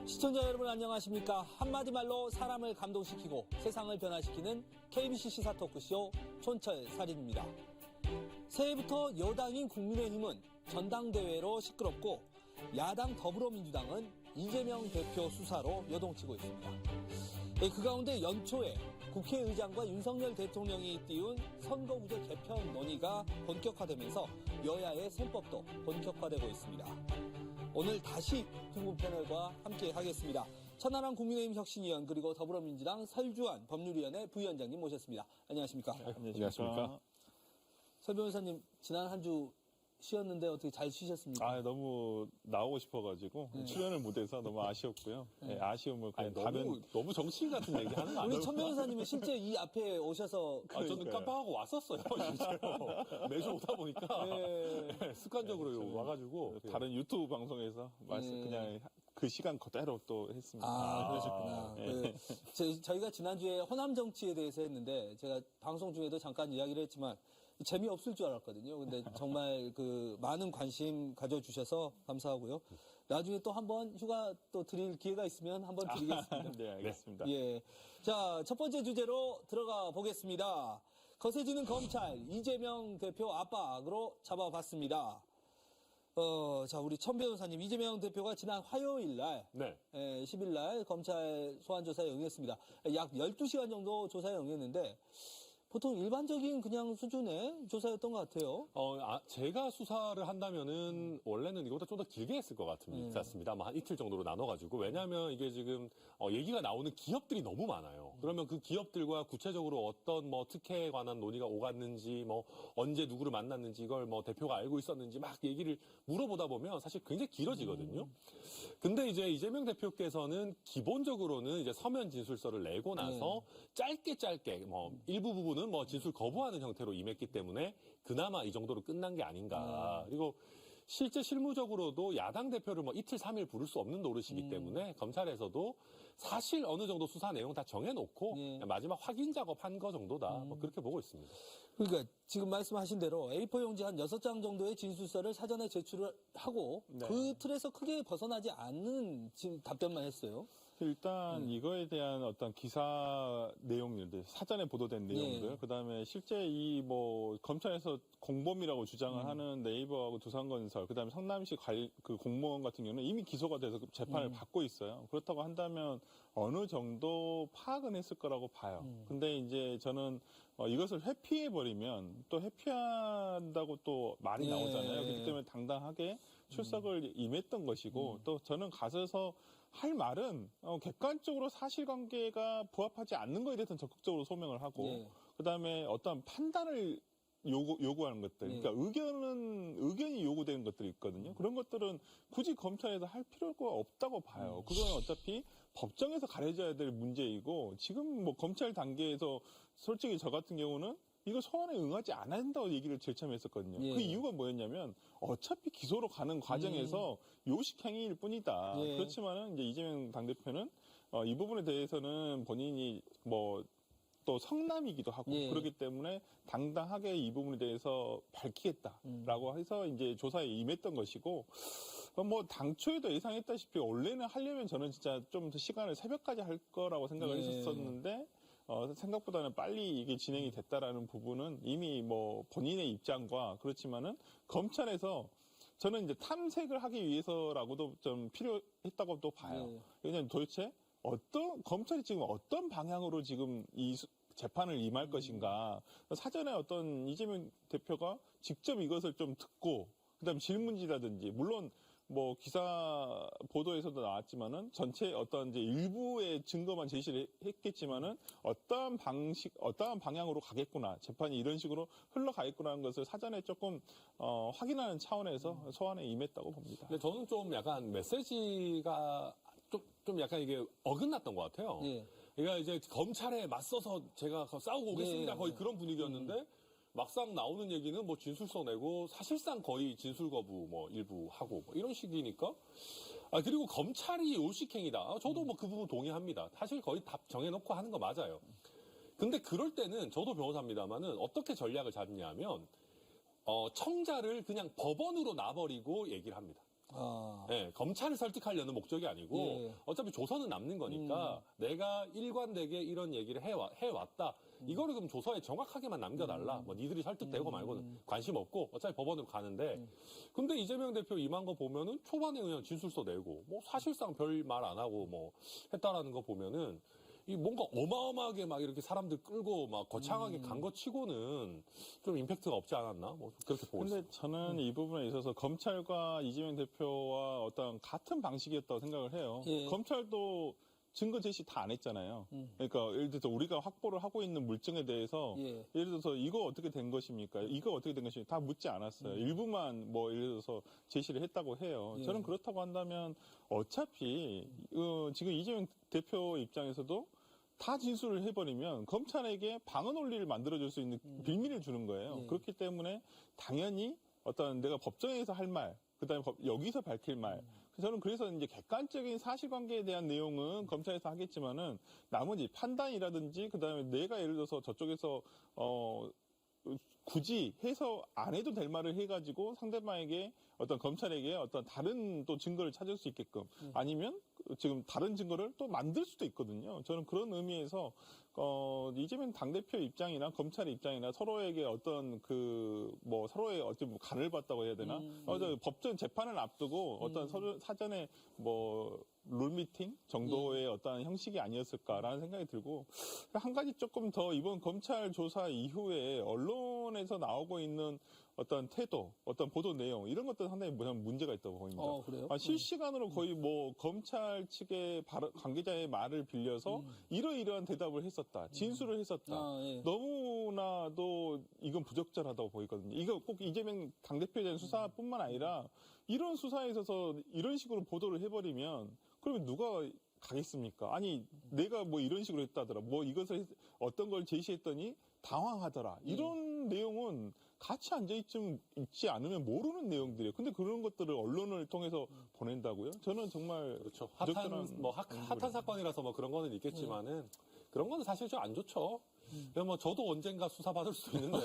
시청자 여러분 안녕하십니까? 한마디 말로 사람을 감동시키고 세상을 변화시키는 KBC 시사 토크쇼 촌철살인입니다. 새해부터 여당인 국민의힘은 전당대회로 시끄럽고 야당 더불어민주당은 이재명 대표 수사로 요동치고 있습니다. 그 가운데 연초에 국회의장과 윤석열 대통령이 띄운 선거구제 개편 논의가 본격화되면서 여야의 셈법도 본격화되고 있습니다. 오늘 다시 두 분 패널과 함께 하겠습니다. 천하람 국민의힘 혁신위원 그리고 더불어민주당 설주환 법률위원회 부위원장님 모셨습니다. 안녕하십니까? 안녕하십니까? 설 변호사님 지난 한 주 쉬었는데 어떻게 잘 쉬셨습니까? 너무 나오고 싶어가지고 출연을 못해서 너무 아쉬웠고요. 아쉬움을 그냥 너무 정치인 같은 얘기 하는 거 아니에요? 우리 천 변호사님은 실제 이 앞에 오셔서 저는 깜빡하고 왔었어요. 실제로. 매주 오다 보니까 습관적으로 와가지고 다른 유튜브 방송에서 그냥 그 시간 그대로 또 했습니다. 그러셨구나. 저희가 지난주에 호남 정치에 대해서 했는데 제가 방송 중에도 잠깐 이야기를 했지만 재미없을 줄 알았거든요. 근데 정말 많은 관심 가져주셔서 감사하고요. 나중에 또 한번 휴가 또 드릴 기회가 있으면 한번 드리겠습니다. 네, 알겠습니다. 예. 자, 첫 번째 주제로 들어가 보겠습니다. 거세지는 검찰, 이재명 대표 압박으로 잡아봤습니다. 자, 우리 천 변호사님, 이재명 대표가 지난 화요일 날, 10일 날 검찰 소환조사에 응했습니다. 약 12시간 정도 조사에 응했는데, 보통 일반적인 그냥 수준의 조사였던 것 같아요. 제가 수사를 한다면은 원래는 이거보다 좀 더 길게 했을 것 같습니다. 한 이틀 정도로 나눠가지고. 왜냐하면 이게 지금 얘기가 나오는 기업들이 너무 많아요. 그러면 그 기업들과 구체적으로 어떤 특혜에 관한 논의가 오갔는지, 언제 누구를 만났는지 이걸 대표가 알고 있었는지 막 얘기를 물어보다 보면 사실 굉장히 길어지거든요. 근데 이제 이재명 대표께서는 기본적으로는 이제 서면 진술서를 내고 나서 짧게 일부 부분 진술 거부하는 형태로 임했기 때문에 그나마 이 정도로 끝난 게 아닌가. 그리고 실제 실무적으로도 야당 대표를 이틀, 3일 부를 수 없는 노릇이기 때문에 검찰에서도 사실 어느 정도 수사 내용 다 정해놓고 마지막 확인 작업한 거 정도다. 그렇게 보고 있습니다. 그러니까 지금 말씀하신 대로 A4 용지 한 6장 정도의 진술서를 사전에 제출을 하고 그 틀에서 크게 벗어나지 않는 지금 답변만 했어요. 일단 이거에 대한 어떤 기사 내용들, 사전에 보도된 내용들, 그다음에 실제 검찰에서 공범이라고 주장을 하는 네이버하고 두산건설, 그다음에 성남시 그 공무원 같은 경우는 이미 기소가 돼서 재판을 받고 있어요. 그렇다고 한다면 어느 정도 파악은 했을 거라고 봐요. 근데 이제 저는 이것을 회피해버리면 또 회피한다고 또 말이 나오잖아요. 그렇기 때문에 당당하게 출석을 임했던 것이고 또 저는 가서서 할 말은 객관적으로 사실관계가 부합하지 않는 거에 대해서는 적극적으로 소명을 하고 그다음에 어떤 판단을 요구하는 것들, 그러니까 의견이 요구되는 것들이 있거든요. 그런 것들은 굳이 검찰에서 할 필요가 없다고 봐요. 그건 어차피 법정에서 가려져야 될 문제이고 지금 검찰 단계에서 솔직히 저 같은 경우는 이거 소환에 응하지 않아야 된다고 얘기를 제일 처음에 했었거든요. 그 이유가 뭐였냐면 어차피 기소로 가는 과정에서 요식 행위일 뿐이다. 그렇지만은 이제 이재명 당대표는 이 부분에 대해서는 본인이 또 성남이기도 하고 그렇기 때문에 당당하게 이 부분에 대해서 밝히겠다라고 해서 이제 조사에 임했던 것이고 당초에도 예상했다시피 원래는 하려면 저는 진짜 좀 더 시간을 새벽까지 할 거라고 생각을 했었는데 생각보다는 빨리 이게 진행이 됐다라는 부분은 이미 본인의 입장과 그렇지만은 검찰에서 저는 이제 탐색을 하기 위해서라고도 좀 필요했다고도 봐요. 왜냐하면 도대체 검찰이 지금 어떤 방향으로 지금 이 재판을 임할 것인가. 사전에 어떤 이재명 대표가 직접 이것을 좀 듣고 그다음에 질문지라든지 물론 기사 보도에서도 나왔지만은 전체 어떤 이제 일부의 증거만 제시를 했겠지만은 어떠한 방향으로 가겠구나. 재판이 이런 식으로 흘러가겠구나는 것을 사전에 조금, 확인하는 차원에서 소환에 임했다고 봅니다. 근데 저는 좀 약간 메시지가 좀 약간 이게 어긋났던 것 같아요. 그러니까 이제 검찰에 맞서서 제가 싸우고 오겠습니다. 거의 그런 분위기였는데 막상 나오는 얘기는 진술서 내고 사실상 거의 진술 거부 일부 하고 이런 식이니까 그리고 검찰이 요식행위다. 저도 그 부분 동의합니다. 사실 거의 답 정해놓고 하는 거 맞아요. 근데 그럴 때는 저도 변호사입니다만은 어떻게 전략을 잡냐면 청자를 그냥 법원으로 놔버리고 얘기를 합니다. 예, 검찰을 설득하려는 목적이 아니고 예. 어차피 조서는 남는 거니까 내가 일관되게 이런 얘기를 해왔다. 이거를 그럼 조서에 정확하게만 남겨달라. 뭐 니들이 설득되고 말고는 관심 없고 어차피 법원으로 가는데 근데 이재명 대표 임한 거 보면은 초반에 그냥 진술서 내고 뭐 사실상 별 말 안 하고 뭐 했다라는 거 보면은 이 뭔가 어마어마하게 막 이렇게 사람들 끌고 막 거창하게 간 거 치고는 좀 임팩트가 없지 않았나? 뭐 그렇게 보고 근데 있습니다. 저는 이 부분에 있어서 검찰과 이재명 대표와 어떤 같은 방식이었다고 생각을 해요. 예. 검찰도 증거 제시 다 안 했잖아요. 그러니까 예를 들어서 우리가 확보를 하고 있는 물증에 대해서 예. 예를 들어서 이거 어떻게 된 것입니까? 이거 어떻게 된 것입니까? 다 묻지 않았어요. 일부만 뭐 예를 들어서 제시를 했다고 해요. 예. 저는 그렇다고 한다면 어차피 지금 이재명 대표 입장에서도 다 진술을 해버리면 검찰에게 방어 논리를 만들어줄 수 있는 빌미를 주는 거예요. 예. 그렇기 때문에 당연히 어떤 내가 법정에서 할 말, 그다음에 여기서 밝힐 말. 저는 그래서 이제 객관적인 사실관계에 대한 내용은 검찰에서 하겠지만은 나머지 판단이라든지 그다음에 내가 예를 들어서 저쪽에서 굳이 해서 안 해도 될 말을 해가지고 상대방에게 어떤 검찰에게 어떤 다른 또 증거를 찾을 수 있게끔 아니면 지금 다른 증거를 또 만들 수도 있거든요. 저는 그런 의미에서 이재명 당대표 입장이나 검찰의 입장이나 서로에게 어떤 서로의 어떤 간을 봤다고 해야 되나? 법정 재판을 앞두고 어떤 사전에 룰미팅 정도의 어떤 형식이 아니었을까라는 생각이 들고 한 가지 조금 더 이번 검찰 조사 이후에 언론에서 나오고 있는 어떤 태도, 어떤 보도 내용 이런 것들 상당히 문제가 있다고 보입니다. 그래요? 실시간으로 거의 검찰 측의 관계자의 말을 빌려서 이러이러한 대답을 했었다, 진술을 했었다. 예. 너무나도 이건 부적절하다고 보이거든요. 이거 꼭 이재명 당대표에 대한 수사뿐만 아니라 이런 수사에 있어서 이런 식으로 보도를 해버리면 그러면 누가 가겠습니까? 아니 내가 뭐 이런 식으로 했다더라. 이것을 어떤 걸 제시했더니 당황하더라. 이런 내용은 같이 앉아있지 않으면 모르는 내용들이에요. 근데 그런 것들을 언론을 통해서 보낸다고요? 저는 정말 그렇죠. 부적절한 핫한 사건이라서 뭐 그런 거는 있겠지만은 그런 거는 사실 좀 안 좋죠. 뭐 저도 언젠가 수사받을 수도 있는데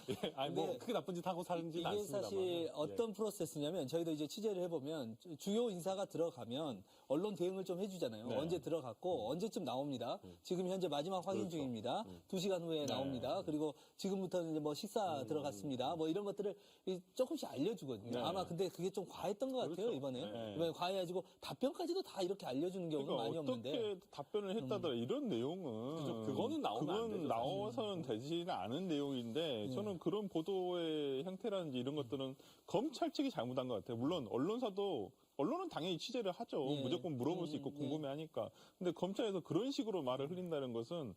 예, 아니 뭐 근데 크게 나쁜 짓 하고 살지는 이게 않습니다만. 사실 어떤 프로세스냐면 저희도 이제 취재를 해보면 주요 인사가 들어가면 언론 대응을 좀 해주잖아요. 네. 언제 들어갔고 언제쯤 나옵니다. 지금 현재 마지막 확인 그렇죠. 중입니다. 2시간 후에 나옵니다. 그리고 지금부터는 이제 식사 들어갔습니다. 이런 것들을 조금씩 알려주거든요. 네. 아마 근데 그게 좀 과했던 것 같아요. 그렇죠. 이번에. 네. 이번에 과해가지고 답변까지도 다 이렇게 알려주는 경우는 많이 그러니까 없는데. 어떻게 답변을 했다더라 이런 내용은 그죠. 그거는 나오면 안 되죠, 나와서는 되지는 않은 내용인데 저는 그런 보도의 형태라든지 이런 것들은 검찰 측이 잘못한 것 같아요. 물론 언론은 당연히 취재를 하죠. 예. 무조건 물어볼 수 있고 궁금해하니까. 근데 검찰에서 그런 식으로 말을 흘린다는 것은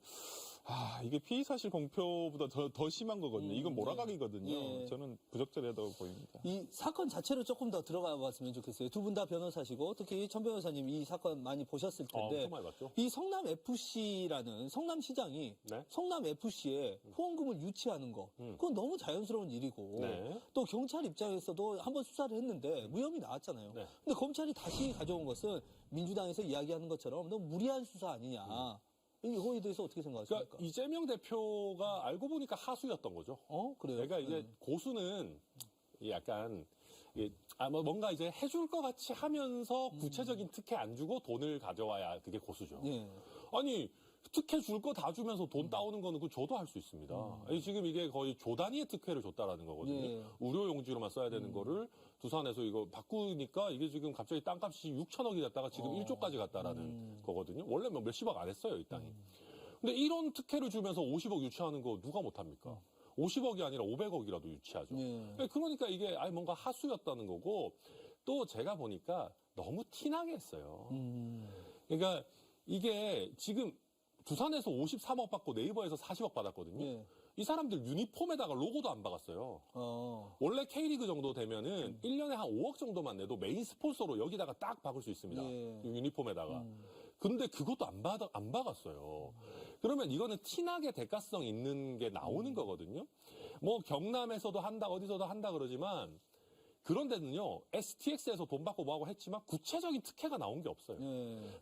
이게 피의사실 공표보다 더 심한 거거든요. 이건 몰아가기거든요. 예. 저는 부적절하다고 보입니다. 이 사건 자체로 조금 더 들어가 봤으면 좋겠어요. 두 분 다 변호사시고 특히 천 변호사님 이 사건 많이 보셨을 텐데 엄청 많이 봤죠. 이 성남 FC라는 성남시장이 네. 성남 FC에 후원금을 유치하는 거 그건 너무 자연스러운 일이고 네. 또 경찰 입장에서도 한번 수사를 했는데 무혐의 나왔잖아요. 네. 근데 검찰이 다시 가져온 것은 민주당에서 이야기하는 것처럼 너무 무리한 수사 아니냐. 이거에 대해서 어떻게 생각하십니까? 그러니까 이재명 대표가 알고 보니까 하수였던 거죠. 그래요? 그러니까 이제 고수는 약간 뭔가 이제 해줄 것 같이 하면서 구체적인 특혜 안 주고 돈을 가져와야 그게 고수죠. 예. 아니 특혜 줄 거 다 주면서 돈 따오는 거는 그 저도 할 수 있습니다. 아니, 지금 이게 거의 조 단위의 특혜를 줬다라는 거거든요. 예. 의료용지로만 써야 되는 거를 두산에서 이거 바꾸니까 이게 지금 갑자기 땅값이 6천억이 됐다가 지금 1조까지 갔다라는 거거든요. 원래 뭐 몇십억 안 했어요, 이 땅이. 근데 이런 특혜를 주면서 50억 유치하는 거 누가 못합니까? 50억이 아니라 500억이라도 유치하죠. 예. 그러니까 이게 뭔가 하수였다는 거고 또 제가 보니까 너무 티나게 했어요. 그러니까 이게 지금 두산에서 53억 받고 네이버에서 40억 받았거든요. 예. 이 사람들 유니폼에다가 로고도 안 박았어요. 원래 K리그 정도 되면은 1년에 한 5억 정도만 내도 메인 스폰서로 여기다가 딱 박을 수 있습니다. 예. 유니폼에다가. 근데 그것도 안 박았어요. 그러면 이거는 티나게 대가성 있는 게 나오는 거거든요. 뭐 경남에서도 한다, 어디서도 한다 그러지만 그런 데는요, STX에서 돈 받고 뭐하고 했지만 구체적인 특혜가 나온 게 없어요.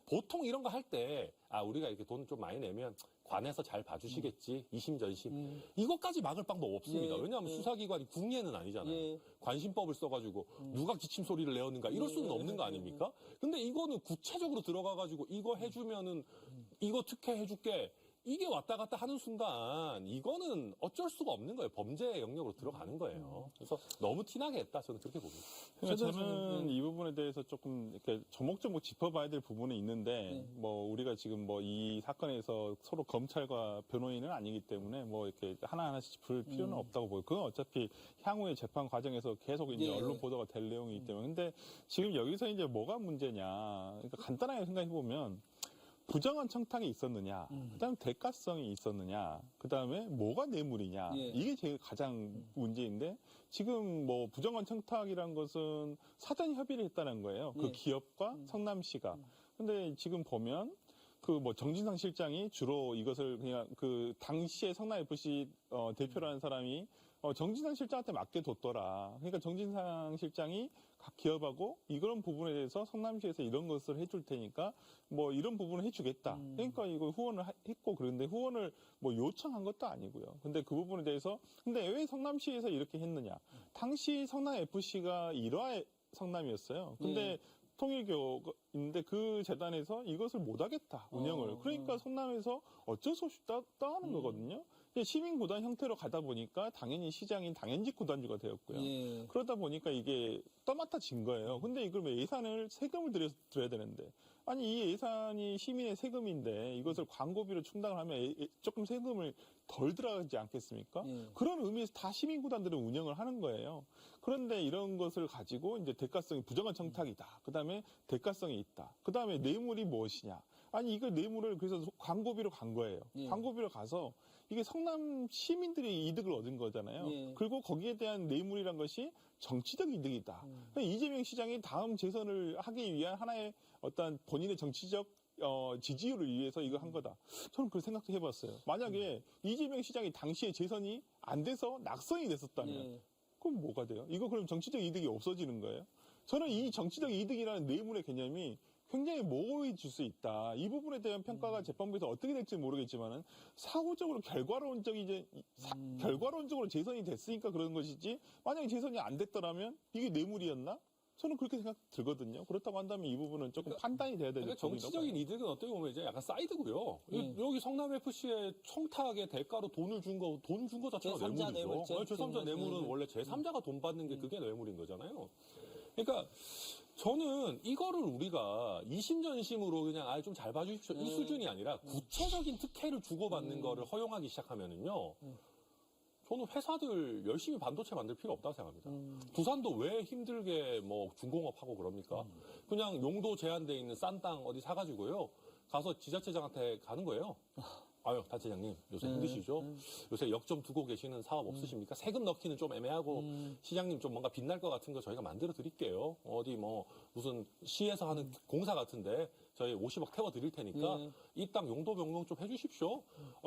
보통 이런 거 할 때, 우리가 이렇게 돈 좀 많이 내면 관에서 잘 봐주시겠지, 이심전심. 이것까지 막을 방법 없습니다. 예, 왜냐하면 예. 수사기관이 국내는 아니잖아요. 예. 관심법을 써가지고 누가 기침 소리를 내었는가 이럴 수는 없는 거 아닙니까? 근데 이거는 구체적으로 들어가가지고 이거 해주면은 이거 특혜 해줄게. 이게 왔다 갔다 하는 순간 이거는 어쩔 수가 없는 거예요. 범죄 영역으로 들어가는 거예요. 그래서 너무 티나게 했다. 저는 그렇게 봅니다. 그러니까 저는 이 부분에 대해서 조금 이렇게 조목조목 짚어봐야 될 부분이 있는데 뭐 우리가 지금 뭐 이 사건에서 서로 검찰과 변호인은 아니기 때문에 뭐 이렇게 하나하나씩 짚을 필요는 없다고 보여요. 그건 어차피 향후의 재판 과정에서 계속 이제 예. 언론 보도가 될 내용이기 때문에. 근데 지금 여기서 이제 뭐가 문제냐. 그러니까 간단하게 생각해 보면 부정한 청탁이 있었느냐, 그다음에 대가성이 있었느냐, 그다음에 뭐가 뇌물이냐, 예. 이게 제일 가장 문제인데 지금 뭐 부정한 청탁이란 것은 사전 협의를 했다는 거예요. 예. 그 기업과 성남시가. 근데 지금 보면 그 뭐 정진상 실장이 주로 이것을 그냥 그 당시에 성남FC 대표라는 사람이 정진상 실장한테 맡겨뒀더라. 그러니까 정진상 실장이 각 기업하고 이런 부분에 대해서 성남시에서 이런 것을 해줄 테니까 뭐 이런 부분을 해주겠다. 그러니까 이거 후원을 했고 그런데 후원을 뭐 요청한 것도 아니고요. 근데 그 부분에 대해서 근데 왜 성남시에서 이렇게 했느냐? 당시 성남FC가 일화의 성남이었어요. 근데 통일교인데 그 재단에서 이것을 못하겠다 운영을. 그러니까 성남에서 어쩔 수 없이 떠하는 거거든요. 시민구단 형태로 가다 보니까 당연히 시장인 당연직 구단주가 되었고요. 예. 그러다 보니까 이게 떠맡아진 거예요. 근데 이걸 왜 예산을 세금을 들여야 되는데 아니 이 예산이 시민의 세금인데 이것을 광고비로 충당을 하면 조금 세금을 덜 들어가지 않겠습니까? 예. 그런 의미에서 다 시민구단들은 운영을 하는 거예요. 그런데 이런 것을 가지고 이제 대가성이 부정한 청탁이다. 그 다음에 대가성이 있다. 그 다음에 뇌물이 무엇이냐. 아니 이걸 뇌물을 그래서 광고비로 간 거예요. 예. 광고비로 가서 이게 성남 시민들이 이득을 얻은 거잖아요. 예. 그리고 거기에 대한 뇌물이란 것이 정치적 이득이다. 그러니까 이재명 시장이 다음 재선을 하기 위한 하나의 어떤 본인의 정치적 지지율을 위해서 이거 한 거다. 저는 그 생각도 해봤어요. 만약에 이재명 시장이 당시에 재선이 안 돼서 낙선이 됐었다면 예. 그럼 뭐가 돼요? 이거 그럼 정치적 이득이 없어지는 거예요? 저는 이 정치적 이득이라는 뇌물의 개념이 굉장히 모호해질 수 있다. 이 부분에 대한 평가가 재판부에서 어떻게 될지 모르겠지만은 사후적으로 결과론적으로 재선이 됐으니까 그런 것이지 만약에 재선이 안 됐더라면 이게 뇌물이었나? 저는 그렇게 생각 들거든요. 그렇다고 한다면 이 부분은 조금 판단이 돼야 될 그러니까 부분이라고 정치적인 봐요. 이득은 어떻게 보면 이제 약간 사이드고요. 여기 성남FC의 청탁의 대가로 돈을 준 거, 돈 준 거 자체가 제3자 뇌물이죠. 뇌물죄. 제3자 뇌물은 원래 제3자가 돈 받는 게 그게 뇌물인 거잖아요. 그러니까 저는 이거를 우리가 이심전심으로 그냥 좀 잘 봐주십시오 이 수준이 아니라 구체적인 특혜를 주고받는 거를 허용하기 시작하면은요. 저는 회사들 열심히 반도체 만들 필요 없다고 생각합니다. 두산도 왜 힘들게 뭐 중공업하고 그럽니까? 그냥 용도 제한돼 있는 싼 땅 어디 사가지고요. 가서 지자체장한테 가는 거예요. 아유, 단체장님, 요새 힘드시죠? 요새 역점 두고 계시는 사업 없으십니까? 세금 넣기는 좀 애매하고, 시장님 좀 뭔가 빛날 것 같은 거 저희가 만들어 드릴게요. 어디 뭐, 무슨 시에서 하는 공사 같은데, 저희 50억 태워 드릴 테니까, 이 땅 용도 변경 좀 해주십시오.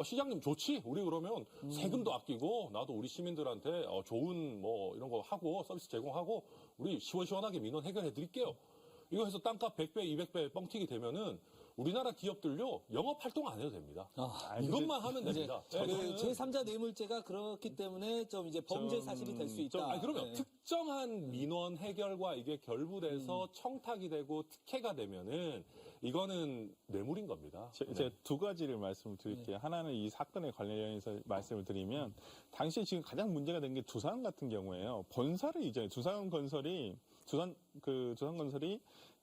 시장님 좋지? 우리 그러면 세금도 아끼고, 나도 우리 시민들한테 좋은 뭐, 이런 거 하고, 서비스 제공하고, 우리 시원시원하게 민원 해결해 드릴게요. 이거 해서 땅값 100배, 200배 뻥튀기 되면은, 우리나라 기업들요 영업 활동 안 해도 됩니다. 이것만 하면 됩니다. 그 제3자 뇌물죄가 그렇기 때문에 좀 이제 범죄 사실이 될 수 있다. 그러면 특정한 민원 해결과 이게 결부돼서 청탁이 되고 특혜가 되면은 이거는 뇌물인 겁니다. 제가 두 가지를 말씀을 드릴게요. 하나는 이 사건에 관련해서 말씀을 드리면 당시에 지금 가장 문제가 된 게 두산 같은 경우에요. 본사를 이제 두산건설이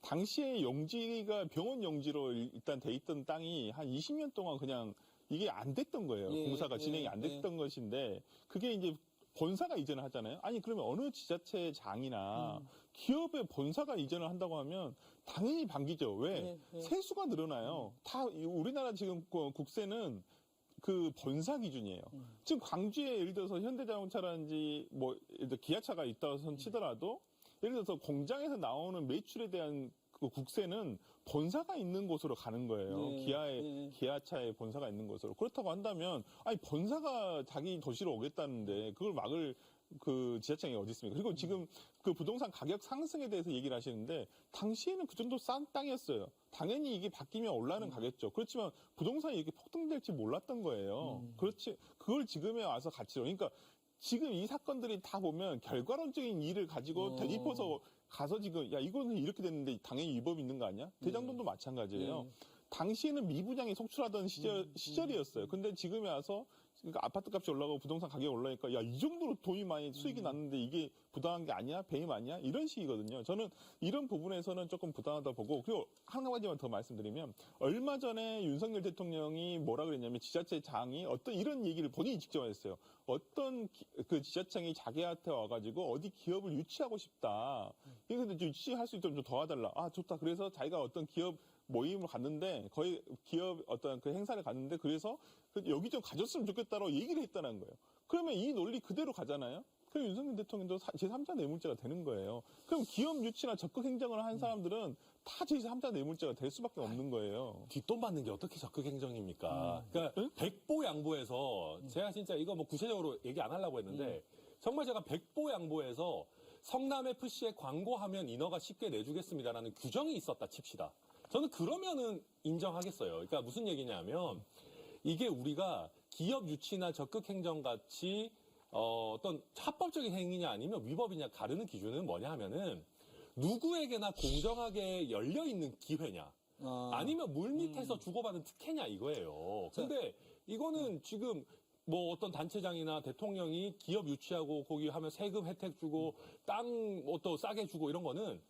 당시에 용지가 병원 용지로 일단 돼 있던 땅이 한 20년 동안 그냥 이게 안 됐던 거예요. 공사가 진행이 안 됐던 것인데 그게 이제 본사가 이전을 하잖아요. 아니 그러면 어느 지자체장이나 기업의 본사가 이전을 한다고 하면 당연히 반기죠. 왜? 세수가 늘어나요. 다 우리나라 지금 국세는 그 본사 기준이에요. 지금 광주에 예를 들어서 현대자동차라든지 뭐 기아차가 있다고 치더라도 예를 들어서 공장에서 나오는 매출에 대한 그 국세는 본사가 있는 곳으로 가는 거예요. 기아차의 본사가 있는 곳으로. 그렇다고 한다면, 아니, 본사가 자기 도시로 오겠다는데, 그걸 막을 그 지자체장이 어디 있습니까? 그리고 지금 그 부동산 가격 상승에 대해서 얘기를 하시는데 당시에는 그 정도 싼 땅이었어요. 당연히 이게 바뀌면 올라는 가겠죠. 그렇지만 부동산이 이렇게 폭등될지 몰랐던 거예요. 그렇지. 그걸 지금에 와서 가치로. 그러니까 지금 이 사건들이 다 보면 결과론적인 일을 가지고 되짚어서 가서 지금 야 이거는 이렇게 됐는데 당연히 위법이 있는 거 아니야? 대장동도 마찬가지예요. 당시에는 미분양이 속출하던 시절이었어요. 근데 지금에 와서 그러니까 아파트 값이 올라가고 부동산 가격이 올라니까 야 이 정도로 돈이 많이 수익이 났는데 이게 부당한 게 아니야? 배임 아니야? 이런 식이거든요. 저는 이런 부분에서는 조금 부당하다 보고 그리고 한 가지만 더 말씀드리면 얼마 전에 윤석열 대통령이 뭐라 그랬냐면 지자체 장이 어떤 이런 얘기를 본인이 직접 했어요. 어떤 그 지자청이 자기한테 와가지고 어디 기업을 유치하고 싶다. 그래서 유치할 수 있도록 좀 도와달라. 아 좋다. 그래서 자기가 어떤 기업 모임을 갔는데 거의 기업 어떤 그 행사를 갔는데 그래서 여기 좀 가졌으면 좋겠다라고 얘기를 했다는 거예요. 그러면 이 논리 그대로 가잖아요. 그럼 윤석열 대통령도 제3자 뇌물죄가 되는 거예요. 그럼 기업 유치나 적극 행정을 한 사람들은 다 제3자 뇌물죄가 될 수밖에 없는 거예요. 뒷돈 받는 게 어떻게 적극 행정입니까? 그러니까 백보양보해서 제가 진짜 이거 뭐 구체적으로 얘기 안 하려고 했는데 정말 제가 백보양보해서 성남FC에 광고하면 인허가 쉽게 내주겠습니다라는 규정이 있었다 칩시다. 저는 그러면은 인정하겠어요. 그러니까 무슨 얘기냐면 이게 우리가 기업 유치나 적극 행정 같이 어떤 합법적인 행위냐 아니면 위법이냐 가르는 기준은 뭐냐 하면은 누구에게나 공정하게 열려 있는 기회냐 아니면 물밑에서 주고받은 특혜냐 이거예요. 근데 이거는 지금 뭐 어떤 단체장이나 대통령이 기업 유치하고 거기 하면 세금 혜택 주고 땅 뭐 또 싸게 주고 이런 거는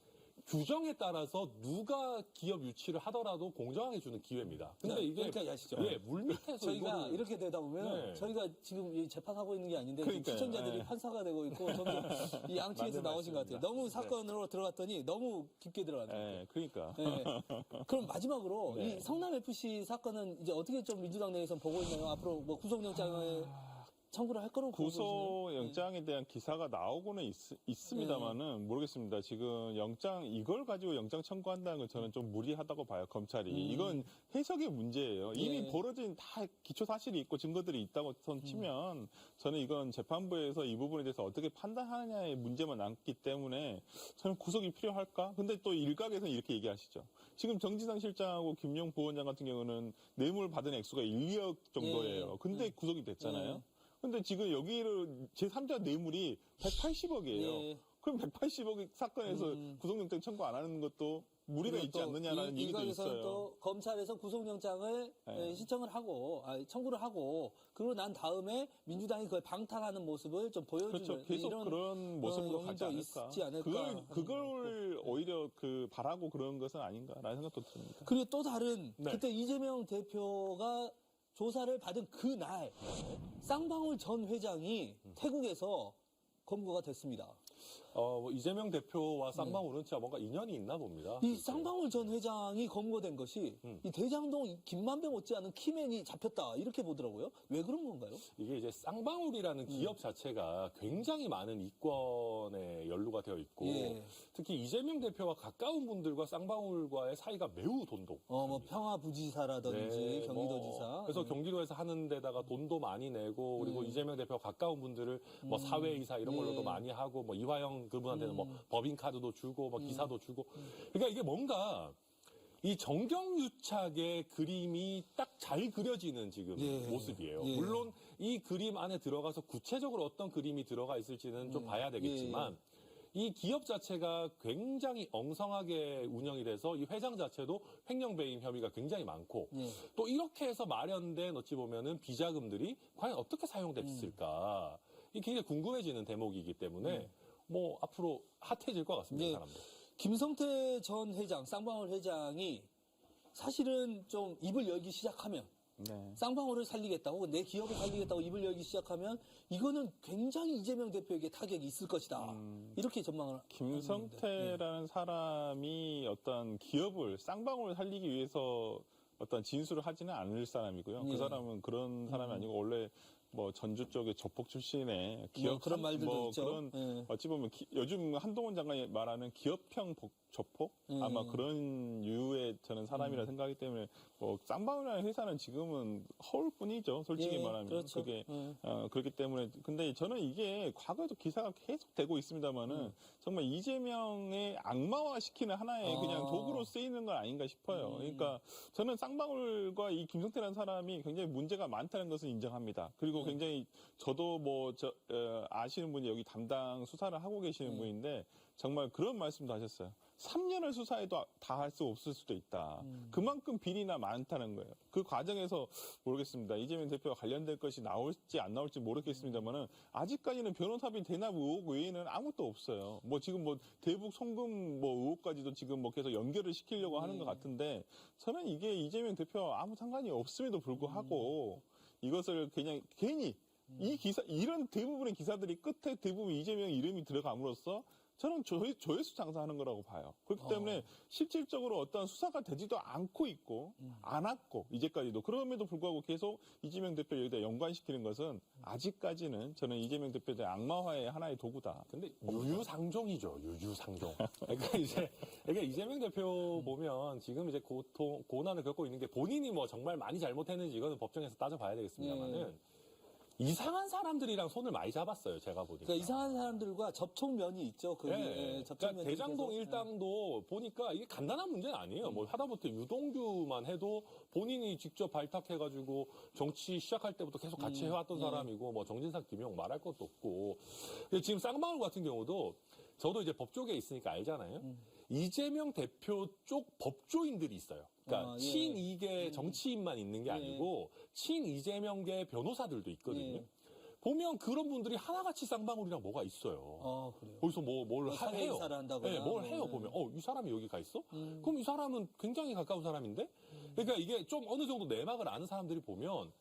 규정에 따라서 누가 기업 유치를 하더라도 공정하게 주는 기회입니다. 근데 이게 여기까지 하시죠. 예, 물밑에서 저희가 이거는 이렇게 되다 보면 네. 저희가 지금 이 재판하고 있는 게 아닌데 지금 그러니까요. 시청자들이 네. 판사가 되고 있고 점점 이 양측에서 맞는 나오신 것 같아요. 말씀입니다. 너무 사건으로 들어갔더니 너무 깊게 들어갔네요. 예, 그러니까. 네. 그럼 마지막으로 네. 이 성남FC 사건은 이제 어떻게 좀 민주당 내에서 보고 있나요? 앞으로 뭐 구속영장을 청구를 할 거로 보고 계시나요? 구속영장에 대한 기사가 나오고는 있습니다만은 모르겠습니다. 지금 영장 이걸 가지고 영장 청구한다는 건 저는 좀 무리하다고 봐요. 검찰이 이건 해석의 문제예요. 이미 예. 벌어진 다 기초 사실이 있고 증거들이 있다고 선 치면 저는 이건 재판부에서 이 부분에 대해서 어떻게 판단하느냐의 문제만 남기 때문에 저는 구속이 필요할까? 근데 또 일각에서는 이렇게 얘기하시죠. 지금 정지상 실장하고 김용 부원장 같은 경우는 뇌물 받은 액수가 1억 정도예요. 예. 근데 구속이 됐잖아요. 예. 근데 지금 여기를 제3자 뇌물이 180억이에요. 예. 그럼 180억 사건에서 구속영장 청구 안 하는 것도 무리가 그리고 있지 또 않느냐라는 얘기도 일각에서는 있어요. 또 검찰에서 구속영장을 네. 신청을 하고 청구를 하고 그러고 난 다음에 민주당이 그걸 방탄하는 모습을 좀 보여주는 그렇죠. 계속 이런 그런 모습으로 가지 영향도 않을까. 있지 않을까. 그걸 오히려 바라고 그런 것은 아닌가라는 생각도 듭니다. 그리고 또 다른 네. 그때 이재명 대표가 조사를 받은 그날 쌍방울 전 회장이 태국에서 검거가 됐습니다. 뭐 이재명 대표와 쌍방울은 진짜 뭔가 인연이 있나 봅니다. 이 쌍방울 전 회장이 검거된 것이 이 대장동 김만배 못지않은 키맨이 잡혔다 이렇게 보더라고요. 왜 그런 건가요? 이게 이제 쌍방울이라는 기업 자체가 굉장히 많은 이권에 연루가 되어 있고 예. 특히 이재명 대표와 가까운 분들과 쌍방울과의 사이가 매우 돈독. 뭐 평화부지사라든지 네, 경기도지사. 그래서 경기도에서 하는 데다가 돈도 많이 내고 그리고 이재명 대표 가까운 분들을 뭐 사회이사 이런 걸로도 예. 많이 하고 뭐 이화영 그분한테는 뭐 법인카드도 주고 뭐 기사도 주고 그러니까 이게 뭔가 이 정경유착의 그림이 딱 잘 그려지는 지금 예. 모습이에요. 예. 물론 이 그림 안에 들어가서 구체적으로 어떤 그림이 들어가 있을지는 좀 봐야 되겠지만 이 기업 자체가 굉장히 엉성하게 운영이 돼서 이 회장 자체도 횡령배임 혐의가 굉장히 많고 예. 또 이렇게 해서 마련된 어찌 보면은 비자금들이 과연 어떻게 사용됐을까 이게 굉장히 궁금해지는 대목이기 때문에 뭐 앞으로 핫해질 것 같습니다. 예. 사람들. 김성태 전 회장, 쌍방울 회장이 사실은 좀 입을 열기 시작하면 네. 쌍방울을 살리겠다 혹은 내 기업을 살리겠다고 입을 열기 시작하면 이거는 굉장히 이재명 대표에게 타격이 있을 것이다. 이렇게 전망을 하는데. 김성태라는 사람이 어떤 기업을 쌍방울을 살리기 위해서 어떤 진술을 하지는 않을 사람이고요. 예. 그 사람은 그런 사람이 아니고 원래 뭐 전주 쪽에 조폭 출신의 기업 그런 말들도 있죠. 그런 예. 어찌 보면 요즘 한동훈 장관이 말하는 기업형 조폭 아마 그런 유의 저는 사람이라 생각하기 때문에 뭐 쌍방울이라는 회사는 지금은 허울뿐이죠. 솔직히 예, 말하면 그렇죠. 그게 그렇기 때문에 근데 저는 이게 과거에도 기사가 계속 되고 있습니다만은 정말 이재명의 악마화 시키는 하나의 그냥 도구로 쓰이는 건 아닌가 싶어요. 그러니까 저는 쌍방울과 이 김성태라는 사람이 굉장히 문제가 많다는 것을 인정합니다. 그리고 굉장히 저도 뭐 아시는 분이 여기 담당 수사를 하고 계시는 분인데 정말 그런 말씀도 하셨어요. 3년을 수사해도 다 할 수 없을 수도 있다. 그만큼 비리나 많다는 거예요. 그 과정에서 모르겠습니다. 이재명 대표와 관련된 것이 나올지 안 나올지 모르겠습니다만은 아직까지는 변호사비 대납 의혹 외에는 아무것도 없어요. 뭐 지금 뭐 대북 송금 뭐 의혹까지도 지금 뭐 계속 연결을 시키려고 하는 것 같은데 저는 이게 이재명 대표와 아무 상관이 없음에도 불구하고 이것을 그냥 괜히 이 기사 이런 대부분의 기사들이 끝에 대부분 이재명 이름이 들어감으로써 저는 조회수 장사하는 거라고 봐요. 그렇기 때문에 실질적으로 어떤 수사가 되지도 않고 있고 안 왔고 이제까지도 그럼에도 불구하고 계속 이재명 대표 여기다 연관시키는 것은 아직까지는 저는 이재명 대표에 대한 악마화의 하나의 도구다. 근데 유유상종이죠. 유유상종. 그러니까 이재명 대표 보면 지금 이제 고난을 겪고 있는 게 본인이 뭐 정말 많이 잘못했는지 이거는 법정에서 따져봐야 되겠습니다만은 이상한 사람들이랑 손을 많이 잡았어요. 제가 보니까. 그러니까 이상한 사람들과 접촉면이 있죠. 그러니까 대장동 일당도 보니까 이게 간단한 문제는 아니에요. 뭐 하다못해 유동규만 해도 본인이 직접 발탁해가지고 정치 시작할 때부터 계속 같이 해왔던 사람이고 뭐 정진상, 김용 말할 것도 없고. 지금 쌍방울 같은 경우도 저도 이제 법 쪽에 있으니까 알잖아요. 이재명 대표 쪽 법조인들이 있어요. 그러니까 친이계 정치인만 있는 게 아니고 친이재명계 변호사들도 있거든요. 보면 그런 분들이 하나같이 쌍방울이랑 뭐가 있어요. 그래요. 거기서 뭘 해요. 사회이사를 한다거나. 네, 뭘 해요. 보면 이 사람이 여기 가 있어? 그럼 이 사람은 굉장히 가까운 사람인데? 그러니까 이게 좀 어느 정도 내막을 아는 사람들이 보면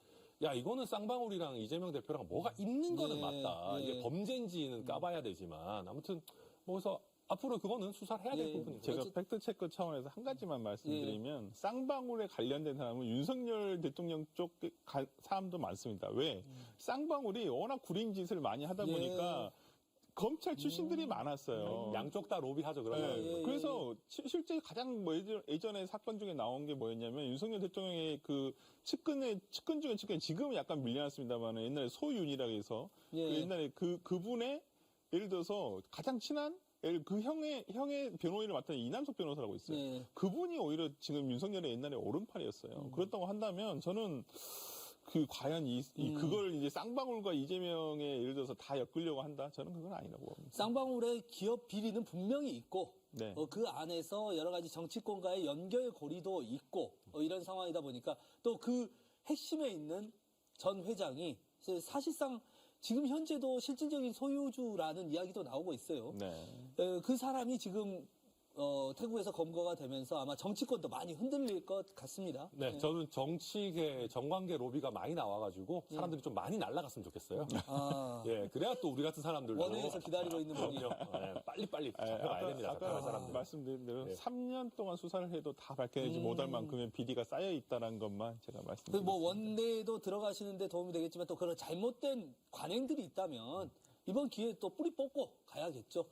야, 이거는 쌍방울이랑 이재명 대표랑 뭐가 있는 거는 맞다. 이게 범죄인지는 까봐야 되지만 아무튼 뭐 그래서 앞으로 그거는 수사를 해야 될 부분이죠. 제가 팩트체크 차원에서 한 가지만 말씀드리면 쌍방울에 관련된 사람은 윤석열 대통령 쪽 사람도 많습니다. 왜? 쌍방울이 워낙 구린 짓을 많이 하다 보니까 검찰 출신들이 많았어요. 양쪽 다 로비하죠, 그러면. 그래서 실제 가장 뭐 예전에 사건 중에 나온 게 뭐였냐면 윤석열 대통령의 그 측근 중에 측근 지금은 약간 밀려났습니다만 옛날에 소윤이라고 해서 그 옛날에 그분의 예를 들어서 가장 친한 그 형의 변호인을 맡은 이남석 변호사라고 있어요. 그분이 오히려 지금 윤석열의 옛날에 오른팔이었어요. 그렇다고 한다면 저는 과연 그걸 이제 쌍방울과 이재명의 예를 들어서 다 엮으려고 한다? 저는 그건 아니라고 봅니다. 쌍방울의 기업 비리는 분명히 있고, 네. 그 안에서 여러 가지 정치권과의 연결고리도 있고, 이런 상황이다 보니까 또 그 핵심에 있는 전 회장이 사실상 지금 현재도 실질적인 소유주라는 이야기도 나오고 있어요. 그 사람이 지금 태국에서 검거가 되면서 아마 정치권도 많이 흔들릴 것 같습니다. 네, 저는 정치계, 정관계 로비가 많이 나와가지고 사람들이 좀 많이 날아갔으면 좋겠어요. 그래야 또 우리 같은 사람들도 원외에서 기다리고 있는 분이. 빨리빨리 잡혀가야 됩니다. 잡혀갈 사람들. 말씀드린 대로 3년 동안 수사를 해도 다 밝혀내지 못할 만큼의 비리가 쌓여 있다는 것만 제가 말씀드립니다. 뭐 원내에도 들어가시는데 도움이 되겠지만 또 그런 잘못된 관행들이 있다면 이번 기회에 또 뿌리 뽑고 가야겠죠.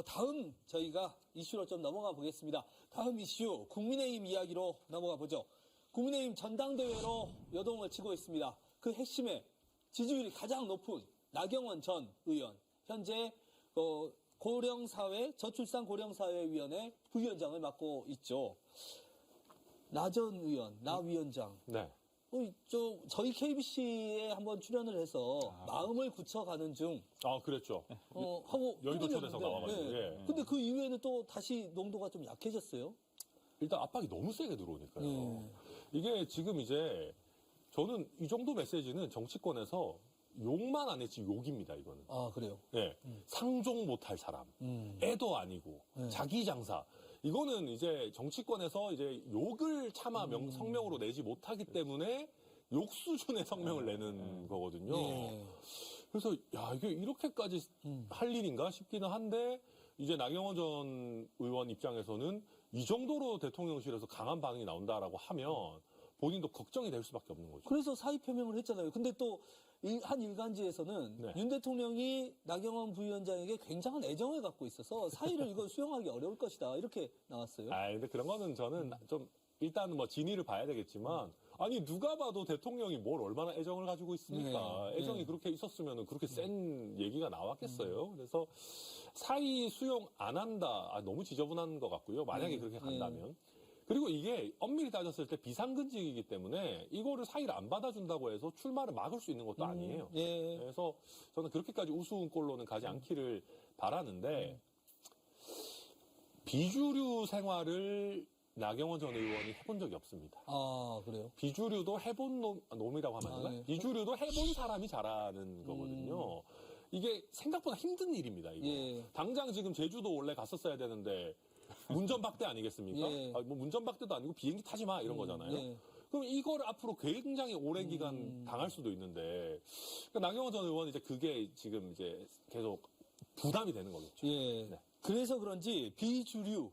다음 저희가 이슈로 좀 넘어가 보겠습니다. 다음 이슈 국민의힘 이야기로 넘어가 보죠. 국민의힘 전당대회로 여동을 치고 있습니다. 그 핵심에 지지율이 가장 높은 나경원 전 의원, 현재 저출산 고령사회위원회 부위원장을 맡고 있죠. 나 전 의원, 나 위원장. 네. 저희 KBC에 한번 출연을 해서 마음을 굳혀가는 중. 그랬죠. 하고. 여의도 초대석 나와가지고. 근데 그 이후에는 또 다시 농도가 좀 약해졌어요. 일단 압박이 너무 세게 들어오니까요. 이게 지금 이제 저는 이 정도 메시지는 정치권에서 욕만 안 했지 욕입니다, 이거는. 그래요? 상종 못할 사람. 애도 아니고. 자기 장사. 이거는 이제 정치권에서 이제 욕을 차마 성명으로 내지 못하기 때문에 욕 수준의 성명을 내는 거거든요. 그래서 이게 이렇게까지 할 일인가 싶기는 한데 이제 나경원 전 의원 입장에서는 이 정도로 대통령실에서 강한 반응이 나온다라고 하면 본인도 걱정이 될 수밖에 없는 거죠. 그래서 사의 표명을 했잖아요. 근데 또 한 일간지에서는 네. 윤 대통령이 나경원 부위원장에게 굉장한 애정을 갖고 있어서 사의를 이거 수용하기 어려울 것이다. 이렇게 나왔어요. 근데 그런 거는 저는 좀 일단 뭐 진위를 봐야 되겠지만 아니 누가 봐도 대통령이 뭘 얼마나 애정을 가지고 있습니까? 네. 애정이 네. 그렇게 있었으면 그렇게 센 얘기가 나왔겠어요. 그래서 사의 수용 안 한다. 너무 지저분한 것 같고요. 만약에 그렇게 간다면. 그리고 이게 엄밀히 따졌을 때 비상근직이기 때문에 이거를 사의를 안 받아준다고 해서 출마를 막을 수 있는 것도 아니에요. 예. 그래서 저는 그렇게까지 우스운 꼴로는 가지 않기를 바라는데 비주류 생활을 나경원 전 의원이 해본 적이 없습니다. 아, 그래요? 비주류도 해본 놈이라고 하면 안 되나? 네. 비주류도 해본 사람이 잘하는 거거든요. 이게 생각보다 힘든 일입니다, 이거. 예. 당장 지금 제주도 원래 갔었어야 되는데 문전박대 아니겠습니까? 예. 뭐 문전박대도 아니고 비행기 타지 마 이런 거잖아요. 예. 그럼 이걸 앞으로 굉장히 오래 기간 당할 수도 있는데 그러니까 나경원 전 의원은 이제 그게 지금 이제 계속 부담이 되는 거겠죠. 예. 네. 그래서 그런지 비주류,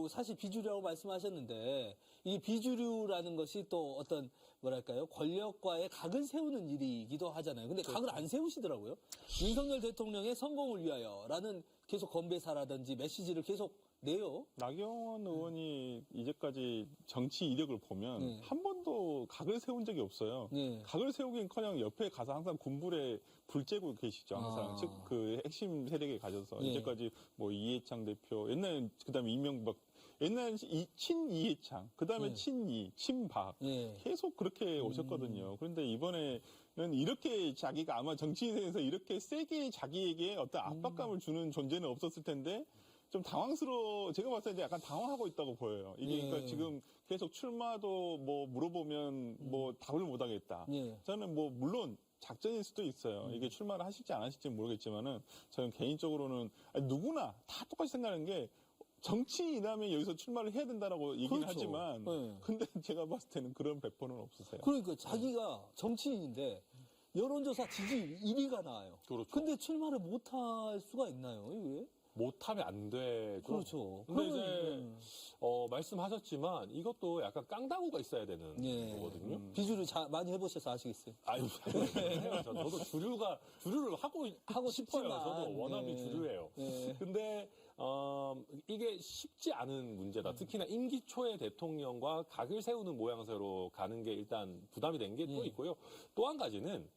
사실 비주류라고 말씀하셨는데 이 비주류라는 것이 또 어떤 뭐랄까요 권력과의 각을 세우는 일이기도 하잖아요. 근데 각을 안 세우시더라고요. 윤석열 대통령의 성공을 위하여라는 계속 건배사라든지 메시지를 계속 내요. 나경원 의원이 이제까지 정치 이력을 보면 네. 한 번도 각을 세운 적이 없어요. 네. 각을 세우긴커녕 옆에 가서 항상 군불에 불 쬐고 계시죠. 항상 아. 즉 그 핵심 세력에 가셔서 네. 이제까지 뭐 이해창 대표 옛날에 그다음에 이명박 옛날엔 친 이해창 그다음에 네. 친이 친박 예. 계속 그렇게 오셨거든요. 그런데 이번에는 이렇게 자기가 아마 정치인에서 이렇게 세게 자기에게 어떤 압박감을 주는 존재는 없었을 텐데 좀 제가 봤을 때 이제 약간 당황하고 있다고 보여요. 이게 예. 그러니까 지금 계속 출마도 뭐 물어보면 뭐 답을 못 하겠다. 예. 저는 뭐 물론 작전일 수도 있어요. 이게 출마를 하실지 안 하실지 모르겠지만은 저는 개인적으로는 누구나 다 똑같이 생각하는 게 정치인이라면 여기서 출마를 해야 된다라고 얘기는 그렇죠. 하지만 네. 근데 제가 봤을 때는 그런 배포는 없으세요. 그러니까 자기가 정치인인데 여론조사 지지율 1위가 나와요. 그렇죠. 근데 출마를 못할 수가 있나요? 이게? 못하면 안 되죠. 그렇죠. 근데 그러면, 이제 말씀하셨지만 이것도 약간 깡다구가 있어야 되는 거거든요. 비주류 많이 해보셔서 아시겠어요? 아유, 저도 주류를 하고 싶어요. 싶지만, 저도 워낙에 네. 주류예요. 네. 근데 이게 쉽지 않은 문제다. 특히나 임기 초에 대통령과 각을 세우는 모양새로 가는 게 일단 부담이 된 게 또 있고요. 또 한 가지는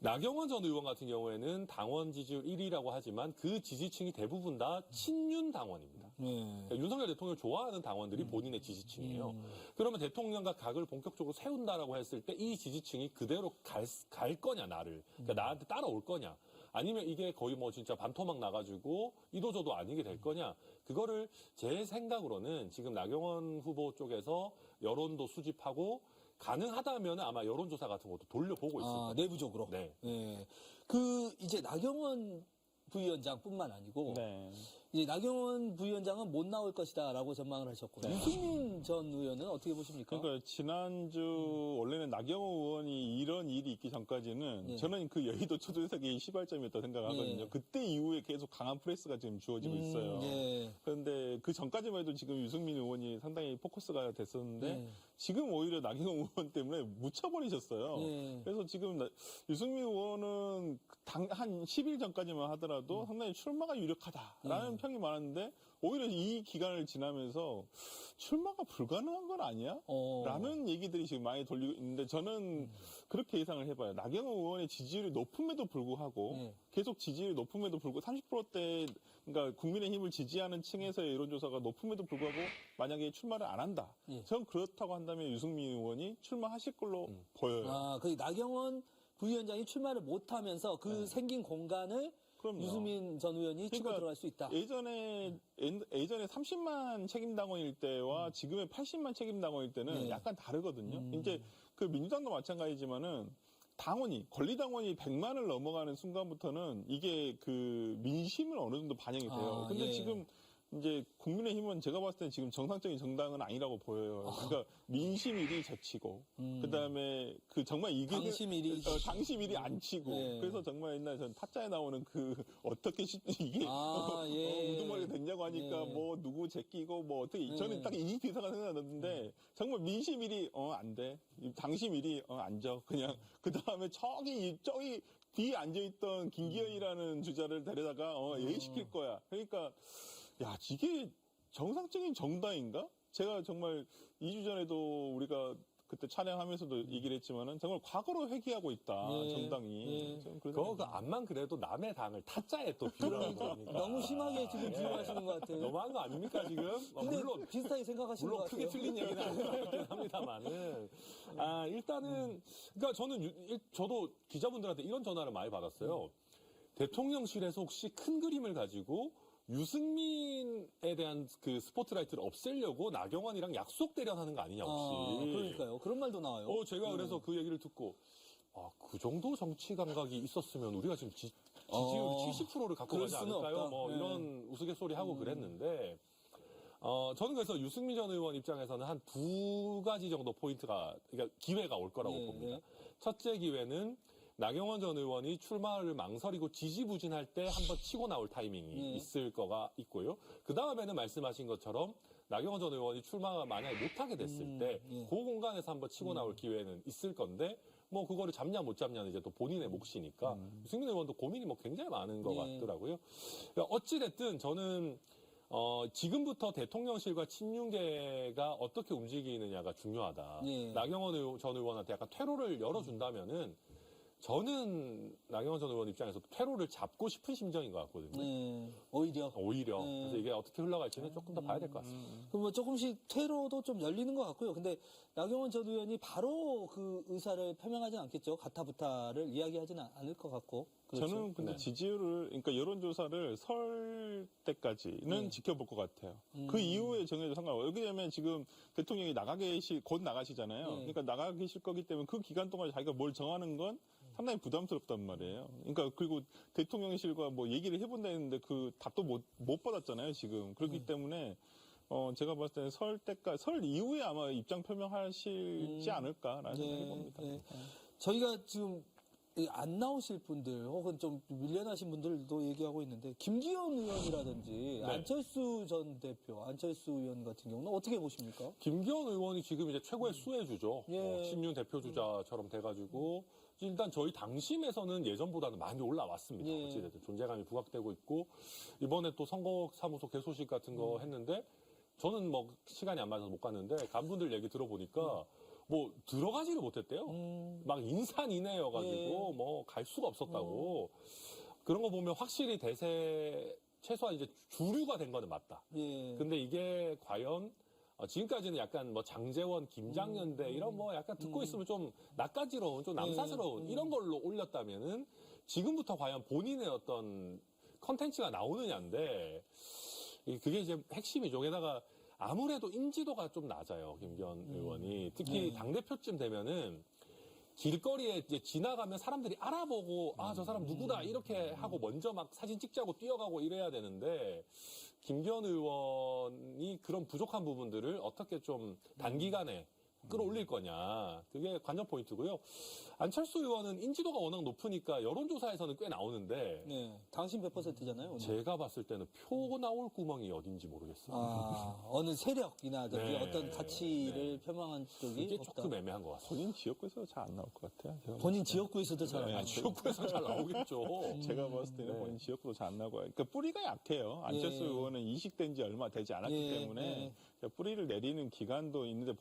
나경원 전 의원 같은 경우에는 당원 지지율 1위라고 하지만 그 지지층이 대부분 다 친윤 당원입니다. 그러니까 윤석열 대통령을 좋아하는 당원들이 본인의 지지층이에요. 그러면 대통령과 각을 본격적으로 세운다라고 했을 때 이 지지층이 그대로 갈 거냐, 나를. 그러니까 나한테 따라올 거냐. 아니면 이게 거의 뭐 진짜 반토막 나가지고 이도저도 아니게 될 거냐. 그거를 제 생각으로는 지금 나경원 후보 쪽에서 여론도 수집하고 가능하다면 아마 여론조사 같은 것도 돌려보고 있을 거예요. 내부적으로. 네. 예. 이제 나경원 부위원장뿐만 아니고 네. 이제 나경원 부위원장은 못 나올 것이다라고 전망을 하셨고 유승민 전 의원은 어떻게 보십니까? 그러니까 지난주 원래는 나경원 의원이 이런 일이 있기 전까지는 예. 저는 그 여의도 초대석이 시발점이었다고 생각하거든요. 예. 그때 이후에 계속 강한 프레스가 지금 주어지고 있어요. 예. 그런데 그 전까지만 해도 지금 유승민 의원이 상당히 포커스가 됐었는데 예. 지금 오히려 나경원 의원 때문에 묻혀버리셨어요. 예. 그래서 지금 유승민 의원은 한 10일 전까지만 하더라도 상당히 출마가 유력하다라는 평이 많았는데 오히려 이 기간을 지나면서 출마가 불가능한 건 아니야? 라는 얘기들이 지금 많이 돌리고 있는데 저는 그렇게 예상을 해봐요. 나경원 의원의 지지율이 높음에도 불구하고 계속 지지율이 높음에도 불구하고 30%대 그러니까 국민의힘을 지지하는 층에서의 여론조사가 높음에도 불구하고 만약에 출마를 안 한다. 저는 그렇다고 한다면 유승민 의원이 출마하실 걸로 보여요. 그 나경원 부위원장이 출마를 못하면서 그 생긴 공간을 그럼요. 유승민 전 의원이 치고 들어갈 수 있다. 예전에 30만 책임당원일 때와 지금의 80만 책임당원일 때는 약간 다르거든요. 이제 그 민주당도 마찬가지지만은 권리당원이 100만을 넘어가는 순간부터는 이게 그 민심을 어느 정도 반영이 돼요. 근데 지금 이제 국민의힘은 제가 봤을 땐 지금 정상적인 정당은 아니라고 보여요. 그러니까 민심 1위 제치고, 그다음에 그 정말 이게 당심 1위 당심 1위 안 치고, 예. 그래서 정말 옛날 전 타짜에 나오는 그 어떻게 이게 예. 우두머리가 됐냐고 하니까 예. 뭐 누구 제끼고 뭐 어떻게 저는 예. 딱 이 대사가 생각났는데 정말 민심 1위 안 돼, 당심 1위 앉아 그냥 그다음에 저기 뒤에 앉아있던 김기현이라는 주자를 데려다가 예의시킬 거야. 그러니까 야, 이게 정상적인 정당인가? 제가 정말 2주 전에도 우리가 그때 촬영하면서도 얘기를 했지만은 정말 과거로 회귀하고 있다, 예. 정당이. 예. 좀 그런 그거 생각이 암만 그래도 남의 당을 타짜에 또 비유하는 거니까. 너무 심하게 지금 비유하시는 것 같아요. 너무한 거 아닙니까, 지금? 근데 물론 비슷하게 생각하시는 것 물론 같아요. 크게 틀린 얘기는 아닌 것 같긴 합니다만은. 일단은, 그러니까 저도 기자분들한테 이런 전화를 많이 받았어요. 대통령실에서 혹시 큰 그림을 가지고 유승민에 대한 그 스포트라이트를 없애려고 나경원이랑 약속 대련하는 거 아니냐, 혹시. 그러니까요. 그런 말도 나와요. 제가 그래서 그 얘기를 듣고, 그 정도 정치 감각이 있었으면 우리가 지금 지지율 70%를 갖고 그럴 가지 수는 않을까요? 없다. 뭐 네. 이런 우스갯소리 하고 그랬는데, 저는 그래서 유승민 전 의원 입장에서는 한 두 가지 정도 포인트가, 그러니까 기회가 올 거라고 예, 봅니다. 예. 첫째 기회는 나경원 전 의원이 출마를 망설이고 지지부진할 때 한번 치고 나올 타이밍이 예. 있을 거가 있고요. 그 다음에는 말씀하신 것처럼 나경원 전 의원이 출마가 만약에 못하게 됐을 때, 예. 그 공간에서 한번 치고 나올 기회는 있을 건데, 뭐 그거를 잡냐 못 잡냐는 이제 또 본인의 몫이니까 유승민 의원도 고민이 뭐 굉장히 많은 것 예. 같더라고요. 그러니까 어찌됐든 저는 지금부터 대통령실과 친윤계가 어떻게 움직이느냐가 중요하다. 예. 나경원 전 의원한테 약간 퇴로를 열어준다면은 저는 나경원 전 의원 입장에서 퇴로를 잡고 싶은 심정인 것 같거든요. 오히려. 그래서 이게 어떻게 흘러갈지는 조금 더 봐야 될 것 같습니다. 그럼 뭐 조금씩 퇴로도 좀 열리는 것 같고요. 근데 나경원 전 의원이 바로 그 의사를 표명하진 않겠죠. 가타부타를 이야기하지는 않을 것 같고. 그렇죠? 저는 근데 네. 지지율을, 그러니까 여론조사를 설 때까지는 네. 지켜볼 것 같아요. 그 이후에 정해도 상관없어요. 왜냐면 지금 대통령이 곧 나가시잖아요. 네. 그러니까 나가 계실 거기 때문에 그 기간 동안 자기가 뭘 정하는 건 상당히 부담스럽단 말이에요. 그러니까 그리고 대통령실과 뭐 얘기를 해본다 했는데 그 답도 못 받았잖아요, 지금. 그렇기 때문에 제가 봤을 때는 설 이후에 아마 입장 표명하시지 않을까라는 생각이 봅니다. 저희가 지금 안 나오실 분들 혹은 좀 밀려나신 분들도 얘기하고 있는데 김기현 의원이라든지 안철수 전 대표, 안철수 의원 같은 경우는 어떻게 보십니까? 김기현 의원이 지금 이제 최고의 수혜주죠. 예. 친윤 대표주자처럼 돼가지고 일단 저희 당심에서는 예전보다는 많이 올라왔습니다. 예. 어찌됐든 존재감이 부각되고 있고 이번에 또 선거사무소 개소식 같은 거 했는데 저는 뭐 시간이 안 맞아서 못 갔는데 간분들 얘기 들어보니까 뭐 들어가지를 못했대요. 막 인산인해여가지고 예. 뭐 갈 수가 없었다고. 그런 거 보면 확실히 최소한 이제 주류가 된 거는 맞다. 예. 근데 이게 과연 지금까지는 약간 뭐 장제원, 김장연대 이런 뭐 약간 듣고 있으면 좀 낯가지러운, 좀 남사스러운 이런 걸로 올렸다면은 지금부터 과연 본인의 어떤 컨텐츠가 나오느냐인데 그게 이제 핵심이죠. 게다가 아무래도 인지도가 좀 낮아요, 김기현 의원이. 특히 당대표쯤 되면은 길거리에 이제 지나가면 사람들이 알아보고 저 사람 누구다 이렇게 하고 먼저 막 사진 찍자고 뛰어가고 이래야 되는데 김기현 의원이 그런 부족한 부분들을 어떻게 좀 단기간에 끌어올릴 거냐. 그게 관전 포인트고요. 안철수 의원은 인지도가 워낙 높으니까 여론조사에서는 꽤 나오는데 네. 당신 100%잖아요. 제가 봤을 때는 표 나올 구멍이 어딘지 모르겠어요. 어느 세력이나든지 네. 어떤 가치를 표명한 쪽이 이게 없다. 조금 애매한 것 같습니다. 본인 지역구에서 잘 안 나올 것 같아요. 제가 본인 지역구에서도 잘 네. 안 지역구에서 잘 나오겠죠. 제가 봤을 때는 네. 본인 지역구도 잘 안 나고, 그러니까 뿌리가 약해요. 안철수 예. 의원은 이식된 지 얼마 되지 않았기 예, 때문에 뿌리를 내리는 기간도 있는데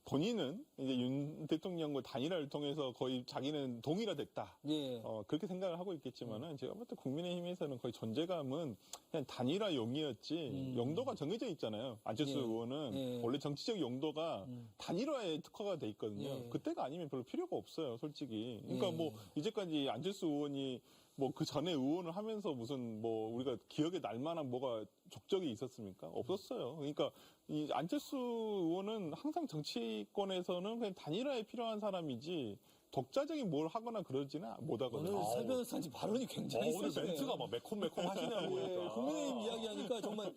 본인은 이제 윤 대통령과 단일화를 통해서 거의 자기는 동일화됐다. 예. 그렇게 생각을 하고 있겠지만은 제가 볼 때 국민의힘에서는 거의 존재감은 그냥 단일화용이었지 용도가 정해져 있잖아요. 안철수 예. 의원은 예. 원래 정치적 용도가 단일화에 특화가 돼 있거든요. 예. 그때가 아니면 별로 필요가 없어요, 솔직히. 그러니까 예. 뭐 이제까지 안철수 의원이 뭐 그 전에 의원을 하면서 무슨 뭐 우리가 기억에 날 만한 뭐가 족적이 있었습니까? 없었어요. 그러니까 이 안철수 의원은 항상 정치권에서는 그냥 단일화에 필요한 사람이지 독자적인 뭘 하거나 그러지는 못하거든요. 오늘 설 변호사님 발언이 굉장히 오늘 세시네요. 멘트가 막 매콤매콤 하시네요. 예, 보니까. 국민의힘 이야기하니까 정말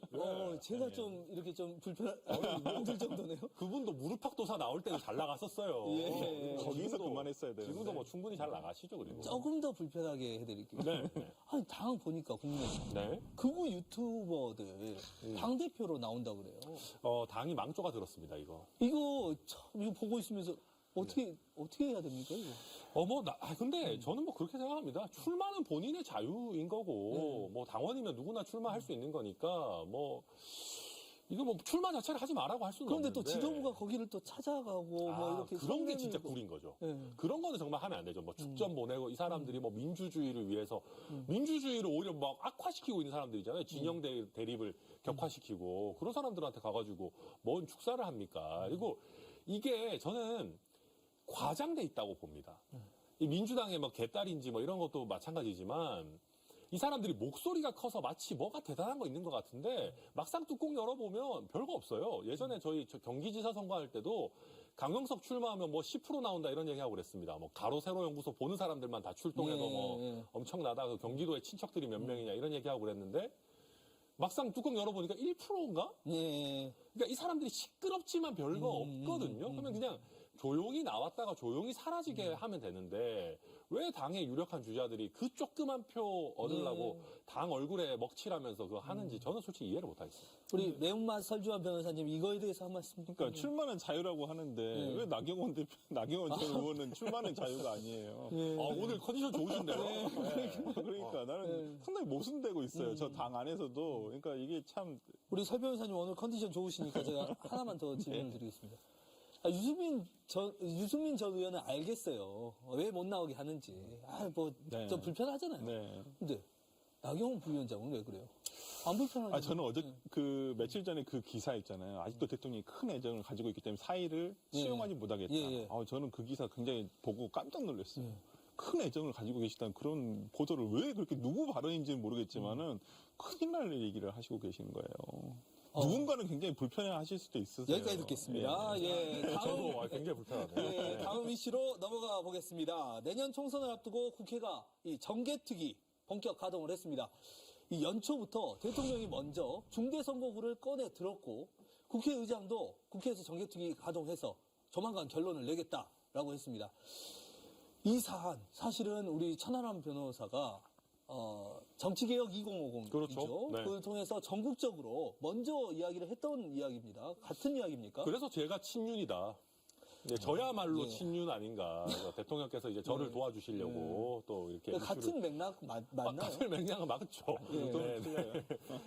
제가 좀 이렇게 좀 힘들 정도네요. 그분도 무릎팍도사 나올 때는 잘 나갔었어요. 예. 거기서 지금도- 그만했어야 되는데. 지금도 뭐 충분히 잘 나가시죠, 그리고. 조금 더 불편하게 해드릴게요. 네. 네. 아니 당 보니까 국민의힘 네. 극우 유튜버들 당 대표로 나온다고 그래요. 당이 망조가 들었습니다, 이거. 이거 보고 있으면서 어떻게 해야 됩니까 이거? 근데 저는 뭐 그렇게 생각합니다. 출마는 본인의 자유인 거고, 뭐 당원이면 누구나 출마할 수 있는 거니까, 이거 출마 자체를 하지 말라고 할 수는 그런데 없는데. 또 지도부가 거기를 또 찾아가고 뭐 이렇게 그런 게 성명을 진짜 뭐- 구린 거죠. 예. 그런 거는 정말 하면 안 되죠. 축전 보내고 이 사람들이 민주주의를 위해서 민주주의를 오히려 막 악화시키고 있는 사람들이잖아요. 진영 대립을 격화시키고 그런 사람들한테 가가지고 뭔 축사를 합니까? 그리고 이게 저는 과장돼 있다고 봅니다. 이 민주당의 개딸인지 이런 것도 마찬가지지만 이 사람들이 목소리가 커서 마치 뭐가 대단한 거 있는 것 같은데 막상 뚜껑 열어보면 별거 없어요. 예전에 저희 경기지사 선거할 때도 강영석 출마하면 10% 나온다 이런 얘기하고 그랬습니다. 가로 세로 연구소 보는 사람들만 다 출동해서 예. 엄청나다. 그 경기도에 친척들이 몇 명이냐 이런 얘기하고 그랬는데 막상 뚜껑 열어보니까 1%인가? 예. 그러니까 이 사람들이 시끄럽지만 별거 없거든요. 그러면 그냥 조용히 나왔다가 조용히 사라지게 하면 되는데 왜 당의 유력한 주자들이 그 조그만 표 얻으려고 당 얼굴에 먹칠하면서 그거 하는지 저는 솔직히 이해를 못하겠어요. 우리 매운맛 설주환 변호사님 이거에 대해서 한 말씀. 그러니까 출마는 자유라고 하는데 왜 나경원 전 의원은 출마는 자유가 아니에요. 오늘 컨디션 좋으신데요? 그러니까 나는 상당히 모순되고 있어요. 저 당 안에서도. 그러니까 이게 참 우리 설 변호사님 오늘 컨디션 좋으시니까 제가 하나만 더 질문을 드리겠습니다. 유승민 전 의원은 알겠어요. 왜 못 나오게 하는지. 좀 불편하잖아요. 네. 근데 나경원 부위원장은 왜 그래요? 안 불편하죠? 저는 어제 며칠 전에 그 기사 있잖아요. 아직도 대통령이 큰 애정을 가지고 있기 때문에 사의를 수용하지 못하겠다. 저는 그 기사 굉장히 보고 깜짝 놀랐어요. 큰 애정을 가지고 계시다는 그런 보도를 왜 그렇게 누구 발언인지는 모르겠지만은 큰일 날 얘기를 하시고 계시는 거예요. 누군가는 굉장히 불편해하실 수도 있으세요. 여기까지 듣겠습니다. 저도 굉장히 불편하네요. 다음 이슈로 넘어가 보겠습니다. 내년 총선을 앞두고 국회가 이 정개특위 본격 가동을 했습니다. 이 연초부터 대통령이 먼저 중대선거구를 꺼내 들었고 국회의장도 국회에서 정개특위 가동해서 조만간 결론을 내겠다라고 했습니다. 이 사안 사실은 우리 천하람 변호사가 정치개혁 2050이죠. 그렇죠. 네. 그걸 통해서 전국적으로 먼저 이야기를 했던 이야기입니다. 같은 이야기입니까? 그래서 제가 친윤이다. 저야말로 친윤 아닌가. 그래서 대통령께서 이제 저를 도와주시려고 또 이렇게. 같은 맥락 맞나요? 같은 맥락은 맞죠. 네.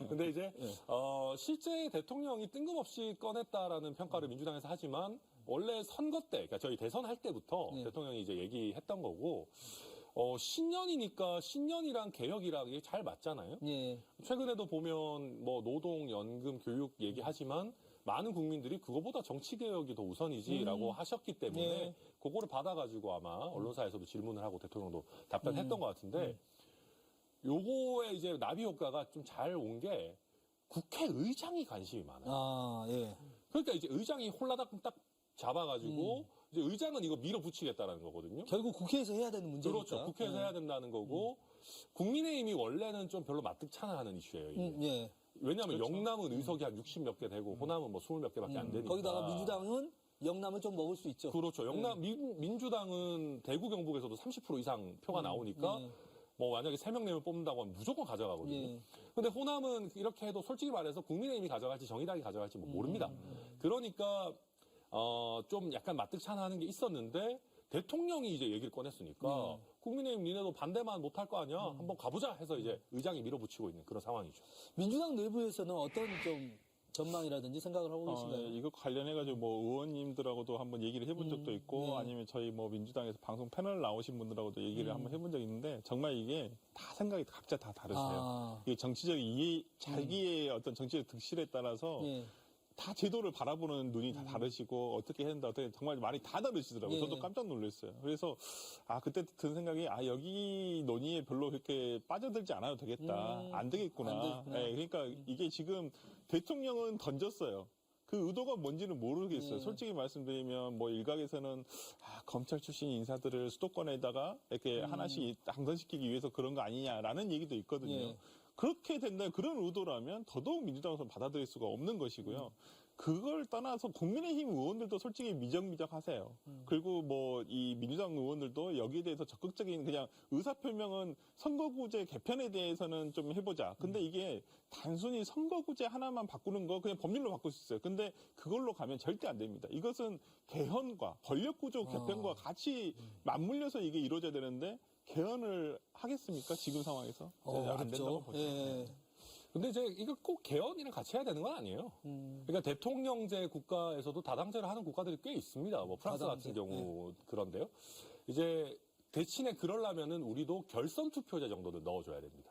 근데 이제, 실제 대통령이 뜬금없이 꺼냈다라는 평가를 민주당에서 하지만 원래 선거 때, 그러니까 저희 대선할 때부터 대통령이 이제 얘기했던 거고, 신년이니까 신년이랑 개혁이랑 이게 잘 맞잖아요. 최근에도 보면 노동, 연금, 교육 얘기하지만 많은 국민들이 그거보다 정치개혁이 더 우선이지라고 하셨기 때문에 그거를 받아가지고 아마 언론사에서도 질문을 하고 대통령도 답변했던 것 같은데 요거에 이제 나비 효과가 좀 잘 온 게 국회의장이 관심이 많아요. 그러니까 이제 의장이 홀라닥 딱 잡아가지고 이제 의장은 이거 밀어붙이겠다라는 거거든요. 결국 국회에서 해야 되는 문제니까. 그렇죠. 국회에서 해야 된다는 거고 국민의힘이 원래는 좀 별로 마뜩찮아하는 이슈예요. 이게. 왜냐하면 영남은 의석이 한 60몇 개 되고 호남은 20몇 개밖에 안 되니까. 거기다가 민주당은 영남을 좀 먹을 수 있죠. 그렇죠. 영남 민주당은 대구 경북에서도 30% 이상 표가 나오니까 만약에 3명 내면 뽑는다고 하면 무조건 가져가거든요. 근데 호남은 이렇게 해도 솔직히 말해서 국민의힘이 가져갈지 정의당이 가져갈지 모릅니다. 그러니까 좀 약간 마뜩찮아하는 게 있었는데 대통령이 이제 얘기를 꺼냈으니까 국민의힘 니네도 반대만 못할 거 아니야? 한번 가보자 해서 이제 의장이 밀어붙이고 있는 그런 상황이죠. 민주당 내부에서는 어떤 좀 전망이라든지 생각을 하고 계신가요? 이거 관련해가지고 의원님들하고도 한번 얘기를 해본 적도 있고 아니면 저희 민주당에서 방송 패널 나오신 분들하고도 얘기를 한번 해본 적이 있는데 정말 이게 다 생각이 각자 다 다르세요. 이게 정치적 자기의 어떤 정치적 득실에 따라서 다 제도를 바라보는 눈이 다 다르시고 어떻게 해야 된다 어떻게 정말 말이 다 다르시더라고요. 저도 깜짝 놀랐어요. 그래서 그때 든 생각이 여기 논의에 별로 그렇게 빠져들지 않아도 되겠다. 안 되겠구나. 그러니까 이게 지금 대통령은 던졌어요. 그 의도가 뭔지는 모르겠어요. 예. 솔직히 말씀드리면 뭐 일각에서는 검찰 출신 인사들을 수도권에다가 이렇게 하나씩 당선시키기 위해서 그런 거 아니냐라는 얘기도 있거든요. 예. 그렇게 된다면 그런 의도라면 더더욱 민주당에서 받아들일 수가 없는 것이고요. 그걸 떠나서 국민의힘 의원들도 솔직히 미적미적하세요. 그리고 뭐 이 민주당 의원들도 여기에 대해서 적극적인 그냥 의사표명은 선거구제 개편에 대해서는 좀 해보자. 근데 이게 단순히 선거구제 하나만 바꾸는 거 그냥 법률로 바꿀 수 있어요. 근데 그걸로 가면 절대 안 됩니다. 이것은 개헌과 권력구조 개편과 같이 맞물려서 이게 이루어져야 되는데 개헌을 하겠습니까? 지금 상황에서? 안 된다고 어렵죠. 보죠. 예. 근데 이제 이거 꼭 개헌이랑 같이 해야 되는 건 아니에요. 그러니까 대통령제 국가에서도 다당제를 하는 국가들이 꽤 있습니다. 뭐 프랑스 다당제, 같은 경우 그런데요. 이제 대신에 그러려면은 우리도 결선 투표제 정도는 넣어줘야 됩니다.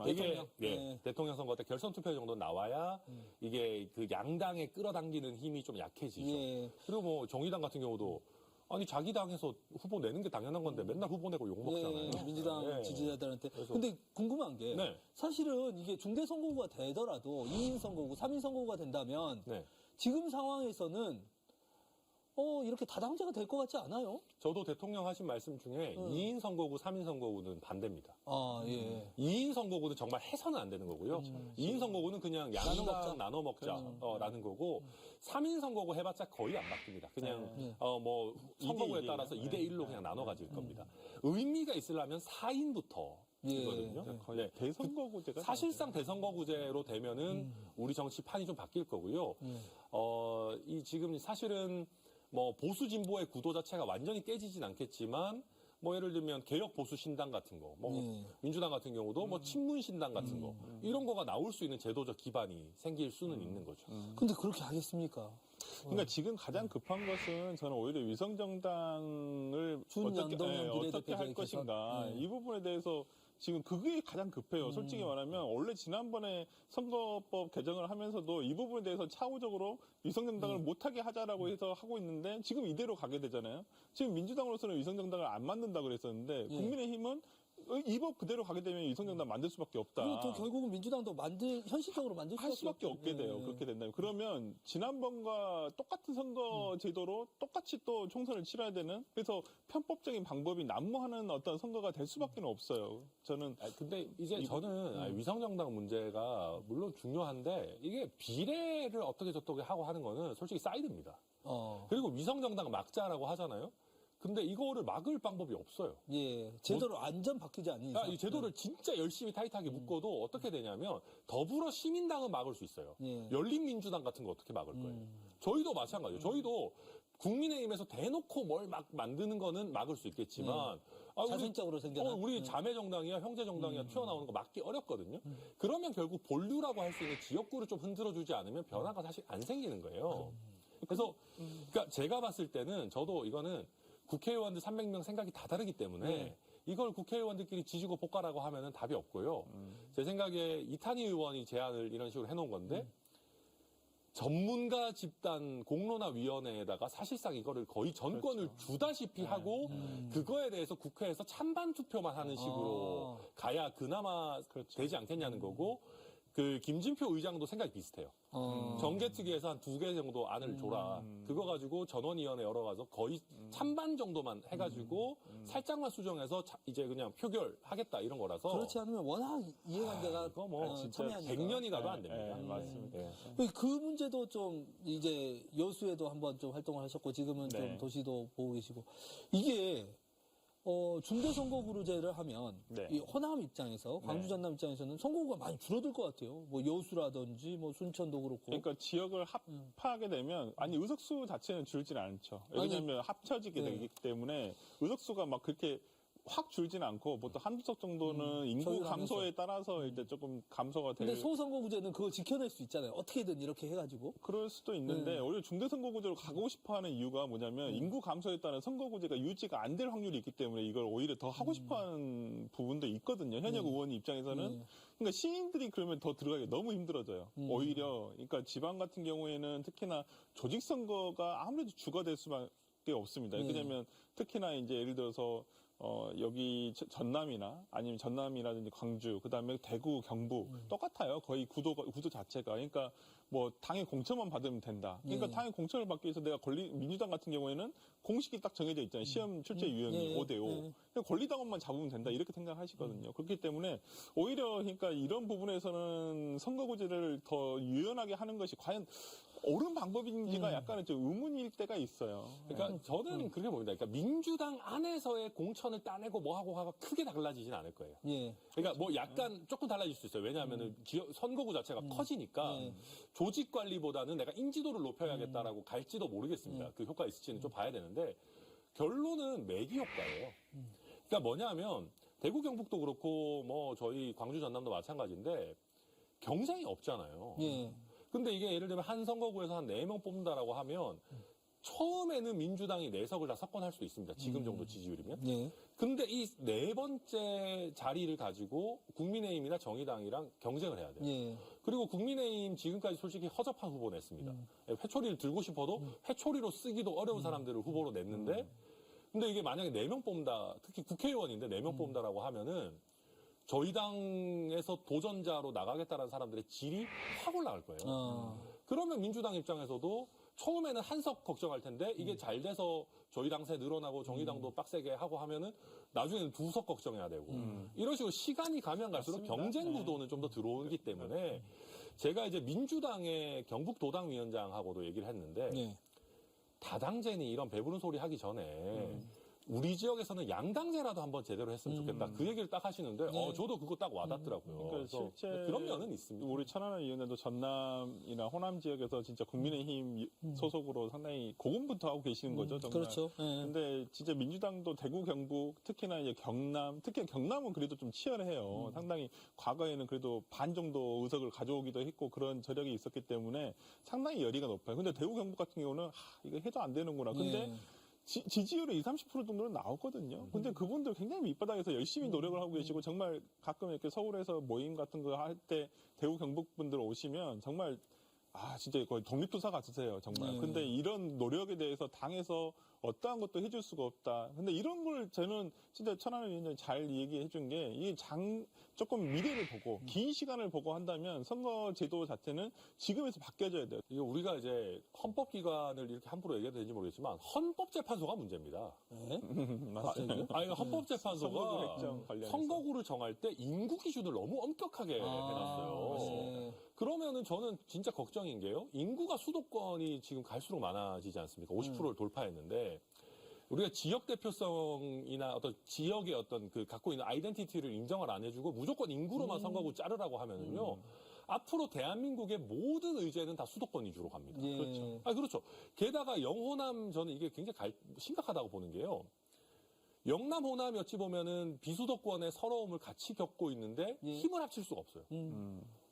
이게 대통령 선거 때 결선 투표 정도 나와야 이게 그 양당에 끌어당기는 힘이 좀 약해지죠. 예. 그리고 뭐 정의당 같은 경우도 아니 자기 당에서 후보 내는 게 당연한 건데 맨날 후보 내고 욕 먹잖아요. 예, 민주당 네. 지지자들한테. 그래서- 근데 궁금한 게 네. 사실은 이게 중대선거구가 되더라도 2인 선거구, 3인 선거구가 된다면 네. 지금 상황에서는 이렇게 다당제가 될 것 같지 않아요? 저도 대통령 하신 말씀 중에 2인 선거구, 3인 선거구는 반대입니다. 아, 예. 2인 선거구는 정말 해서는 안 되는 거고요. 2인 선거구는 그냥 나눠 먹자. 양당 나눠 먹자라는 거고 3인 선거구 해봤자 거의 안 바뀝니다. 그냥 뭐 선거구에 2대1이에요. 따라서 2대1로 그냥 나눠 가질 겁니다. 의미가 있으려면 4인부터 이거든요. 네. 대선거구제가 사실상 대선거구제로 되면은 우리 정치판이 좀 바뀔 거고요. 이 지금 사실은 뭐 보수 진보의 구도 자체가 완전히 깨지진 않겠지만 뭐 예를 들면 개혁 보수 신당 같은 거, 뭐 민주당 같은 경우도 뭐 친문 신당 같은 거 이런 거가 나올 수 있는 제도적 기반이 생길 수는 있는 거죠. 근데 그렇게 하겠습니까? 그러니까 지금 가장 급한 것은 저는 오히려 위성정당을 준연동형 어떻게 할 비례대표제의 것인가 개선. 이 부분에 대해서 지금 그게 가장 급해요. 솔직히 말하면 원래 지난번에 선거법 개정을 하면서도 이 부분에 대해서 차후적으로 위성정당을 못하게 하자라고 해서 하고 있는데 지금 이대로 가게 되잖아요. 지금 민주당으로서는 위성정당을 안 만든다 그랬었는데 국민의힘은 이 법 그대로 가게 되면 위성정당 만들 수밖에 없다. 그리고 또 결국은 민주당도 현실적으로 만들 할 수밖에 없게 돼요. 그렇게 된다면. 그러면 지난번과 똑같은 선거 제도로 똑같이 또 총선을 치러야 되는 그래서 편법적인 방법이 난무하는 어떤 선거가 될 수밖에 없어요. 저는 근데 이제 저는 위성정당 문제가 물론 중요한데 이게 비례를 어떻게 저떻게 하고 하는 거는 솔직히 사이드입니다. 그리고 위성정당 막자라고 하잖아요. 근데 이거를 막을 방법이 없어요. 예, 제도로 완전 바뀌지 않는 이상. 이 제도를 진짜 열심히 타이트하게 묶어도 어떻게 되냐면 더불어 시민당은 막을 수 있어요. 예. 열린민주당 같은 거 어떻게 막을 거예요? 저희도 마찬가지예요. 저희도 국민의힘에서 대놓고 뭘 막 만드는 거는 막을 수 있겠지만 자생적으로 생겨난. 우리 자매 정당이야 형제 정당이야 튀어나오는 거 막기 어렵거든요. 그러면 결국 본류라고 할 수 있는 지역구를 좀 흔들어주지 않으면 변화가 사실 안 생기는 거예요. 그래서 그러니까 제가 봤을 때는 저도 이거는 국회의원들 300명 생각이 다 다르기 때문에 이걸 국회의원들끼리 지지고 볶아라고 하면은 답이 없고요. 제 생각에 이탄희 의원이 제안을 이런 식으로 해놓은 건데 전문가 집단 공론화위원회에다가 사실상 이거를 거의 전권을 주다시피 하고 그거에 대해서 국회에서 찬반 투표만 하는 식으로 가야 그나마 되지 않겠냐는 거고 그 김진표 의장도 생각이 비슷해요. 정개특위에서 한 2개 정도 안을 줘라. 그거 가지고 전원위원회 열어가서 거의 찬반 정도만 해가지고 살짝만 수정해서 이제 그냥 표결하겠다 이런 거라서. 그렇지 않으면 워낙 이해관계가 그거 뭐 진짜 첨예하니까. 100년이 가도 안 됩니다. 맞습니다. 그 문제도 좀 이제 여수에도 한번 좀 활동을 하셨고 지금은 좀 도시도 보고 계시고 이게 중대선거구제를 하면 이 호남 입장에서 광주 전남 입장에서는 선거구가 많이 줄어들 것 같아요. 뭐 여수라든지 뭐 순천도 그렇고. 그러니까 지역을 합하게 되면 의석수 자체는 줄지는 않죠. 왜냐하면 합쳐지게 되기 때문에 의석수가 막 그렇게 확 줄지는 않고 보통 한두 석 정도는 인구 감소에 따라서 이제 조금 감소가 될. 근데 소선거구제는 그거 지켜낼 수 있잖아요. 어떻게든 이렇게 해가지고. 그럴 수도 있는데 오히려 중대선거구제로 가고 싶어하는 이유가 뭐냐면 인구 감소에 따른 선거구제가 유지가 안 될 확률이 있기 때문에 이걸 오히려 더 하고 싶어하는 부분도 있거든요. 현역 의원 입장에서는. 그러니까 시민들이 그러면 더 들어가기 너무 힘들어져요. 오히려 그러니까 지방 같은 경우에는 특히나 조직선거가 아무래도 주가 될 수밖에 없습니다. 왜냐하면 특히나 이제 예를 들어서 여기 전남이나 아니면 전남이라든지 광주, 그다음에 대구, 경북 똑같아요. 거의 구도 자체가. 그러니까 뭐 당의 공천만 받으면 된다. 그러니까 네. 당의 공천을 받기 위해서 내가 민주당 같은 경우에는 공식이 딱 정해져 있잖아요. 시험 출제 유형이 네. 5대5. 권리당원만 잡으면 된다. 이렇게 생각하시거든요. 그렇기 때문에 오히려 그러니까 이런 부분에서는 선거구제를 더 유연하게 하는 것이 과연 옳은 방법인지가 약간은 좀 의문일 때가 있어요. 그러니까 저는 그렇게 봅니다. 그러니까 민주당 안에서의 공천을 따내고 뭐하고가 크게 달라지진 않을 거예요. 예. 그러니까 뭐 약간 조금 달라질 수 있어요. 왜냐하면은 선거구 자체가 커지니까 네. 조직 관리보다는 내가 인지도를 높여야겠다라고 갈지도 모르겠습니다. 그 효과 있을지는 좀 봐야 되는데 결론은 매기 효과예요. 그러니까 뭐냐면 대구 경북도 그렇고 뭐 저희 광주 전남도 마찬가지인데 경쟁이 없잖아요. 예. 근데 이게 예를 들면 한 선거구에서 한 4명 뽑는다라고 하면 처음에는 민주당이 4석을 다 석권할 수 있습니다. 지금 정도 지지율이면. 예. 근데 이 4번째 자리를 가지고 국민의힘이나 정의당이랑 경쟁을 해야 돼요. 예. 그리고 국민의힘 지금까지 솔직히 허접한 후보 냈습니다. 회초리를 들고 싶어도 회초리로 쓰기도 어려운 사람들을 후보로 냈는데 근데 이게 만약에 4명 뽑는다, 특히 국회의원인데 4명 뽑는다라고 하면은 저희 당에서 도전자로 나가겠다는 사람들의 질이 확 올라갈 거예요. 그러면 민주당 입장에서도 처음에는 한석 걱정할 텐데 이게 잘 돼서 저희 당세 늘어나고 정의당도 빡세게 하고 하면은 나중에는 2석 걱정해야 되고 이런 식으로 시간이 가면 갈수록 맞습니다. 경쟁 구도는 좀 더 들어오기 때문에 제가 이제 민주당의 경북도당위원장하고도 얘기를 했는데 예. 다당제니 이런 배부른 소리 하기 전에 우리 지역에서는 양당제라도 한번 제대로 했으면 좋겠다. 그 얘기를 딱 하시는데 네. 저도 그거 딱 와닿더라고요. 그러니까 그래서 실제 그런 면은 있습니다. 우리 천안함 위원회도 전남이나 호남 지역에서 진짜 국민의힘 소속으로 상당히 고군분투 하고 계시는 거죠. 정말. 그렇죠. 예. 근데 진짜 민주당도 대구, 경북, 특히나 이제 경남, 특히 경남은 그래도 좀 치열해요. 상당히 과거에는 그래도 반 정도 의석을 가져오기도 했고 그런 저력이 있었기 때문에 상당히 열의가 높아요. 근데 대구, 경북 같은 경우는 이거 해도 안 되는구나. 근데 예. 지지율이 20, 30% 정도는 나오거든요. 근데 그분들 굉장히 밑바닥에서 열심히 노력을 하고 계시고 정말 가끔 이렇게 서울에서 모임 같은 거 할 때 대구 경북 분들 오시면 정말 진짜 거의 독립투사 같으세요, 정말. 네. 근데 이런 노력에 대해서 당에서 어떠한 것도 해줄 수가 없다. 근데 이런 걸 저는 진짜 천안을 위원장이 잘 얘기해 준 게 이게 조금 미래를 보고 긴 시간을 보고 한다면 선거 제도 자체는 지금에서 바뀌어져야 돼요. 이거 우리가 이제 헌법기관을 이렇게 함부로 얘기해도 되는지 모르겠지만 헌법재판소가 문제입니다. 예? 맞아요. 아니 헌법재판소가 선거구 획정 관련해서. 선거구를 정할 때 인구 기준을 너무 엄격하게 해놨어요. 예. 그러면은 저는 진짜 걱정인 게요. 인구가 수도권이 지금 갈수록 많아지지 않습니까? 50%를 돌파했는데 우리가 지역 대표성이나 어떤 지역의 어떤 그 갖고 있는 아이덴티티를 인정을 안 해주고 무조건 인구로만 선거구 자르라고 하면은요. 앞으로 대한민국의 모든 의제는 다 수도권 위주로 갑니다. 예. 그렇죠. 그렇죠. 게다가 영호남 저는 이게 굉장히 심각하다고 보는 게요. 영남, 호남이 어찌 보면은 비수도권의 서러움을 같이 겪고 있는데 예. 힘을 합칠 수가 없어요.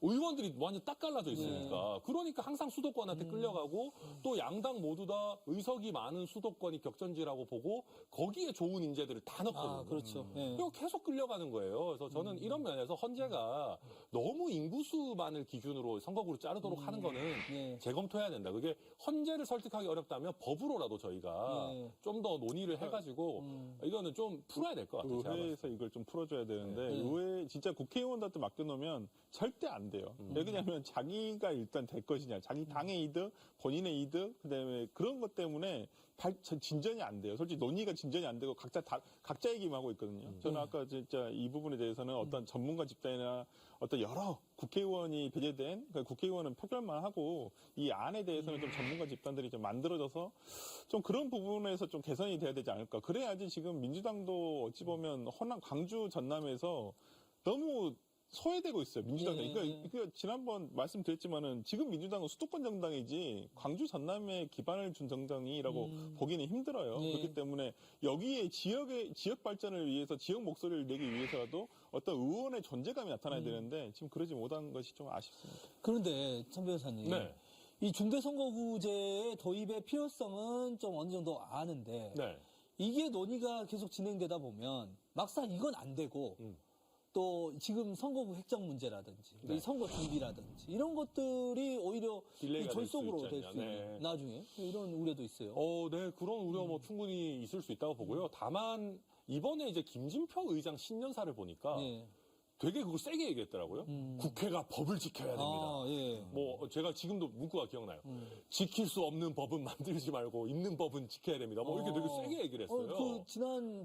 의원들이 완전 딱 갈라져 있으니까. 그러니까 항상 수도권한테 끌려가고 또 양당 모두 다 의석이 많은 수도권이 격전지라고 보고 거기에 좋은 인재들을 다 넣거든요. 그렇죠. 예. 그리고 계속 끌려가는 거예요. 그래서 저는 이런 면에서 헌재가 너무 인구수만을 기준으로 선거구를 자르도록 하는 거는 예. 재검토해야 된다. 그게 헌재를 설득하기 어렵다면 법으로라도 저희가 예. 좀 더 논의를 해가지고 이거는 좀 풀어야 될 것 같아요. 제가 봤을 때. 의회에서 이걸 좀 풀어줘야 되는데 네. 의회 진짜 국회의원들한테 맡겨놓으면 절대 안 돼요. 왜 그러냐면 자기가 일단 될 것이냐, 자기 당의 이득, 본인의 이득, 그다음에 그런 것 때문에 진전이 안 돼요. 솔직히 논의가 진전이 안 되고 각자 얘기만 하고 있거든요. 저는 아까 진짜 이 부분에 대해서는 어떤 전문가 집단이나 어떤 여러 국회의원이 배제된 그러니까 국회의원은 표결만 하고 이 안에 대해서는 좀 전문가 집단들이 좀 만들어져서 좀 그런 부분에서 좀 개선이 돼야 되지 않을까. 그래야지 지금 민주당도 어찌 보면 호남, 광주, 전남에서 너무 소외되고 있어요. 민주당이. 그러니까 지난번 말씀드렸지만은 지금 민주당은 수도권 정당이지 광주 전남에 기반을 준 정당이라고 보기는 힘들어요. 예. 그렇기 때문에 여기에 지역 발전을 위해서 지역 목소리를 내기 위해서라도 어떤 의원의 존재감이 나타나야 되는데 지금 그러지 못한 것이 좀 아쉽습니다. 그런데 천 변호사님. 네. 이 중대선거구제의 도입의 필요성은 좀 어느 정도 아는데 네. 이게 논의가 계속 진행되다 보면 막상 이건 안 되고 또 지금 선거구 획정 문제라든지 네. 이 선거 준비라든지 이런 것들이 오히려 딜레이가 될수 전속으로 있지 될 수 않냐. 있는 네. 나중에 이런 우려도 있어요. 네, 그런 우려 뭐 충분히 있을 수 있다고 보고요. 다만 이번에 이제 김진표 의장 신년사를 보니까 예. 되게 그걸 세게 얘기했더라고요. 국회가 법을 지켜야 됩니다. 아, 예. 뭐 제가 지금도 문구가 기억나요. 지킬 수 없는 법은 만들지 말고 있는 법은 지켜야 됩니다. 뭐 이렇게 되게 세게 얘기를 했어요. 그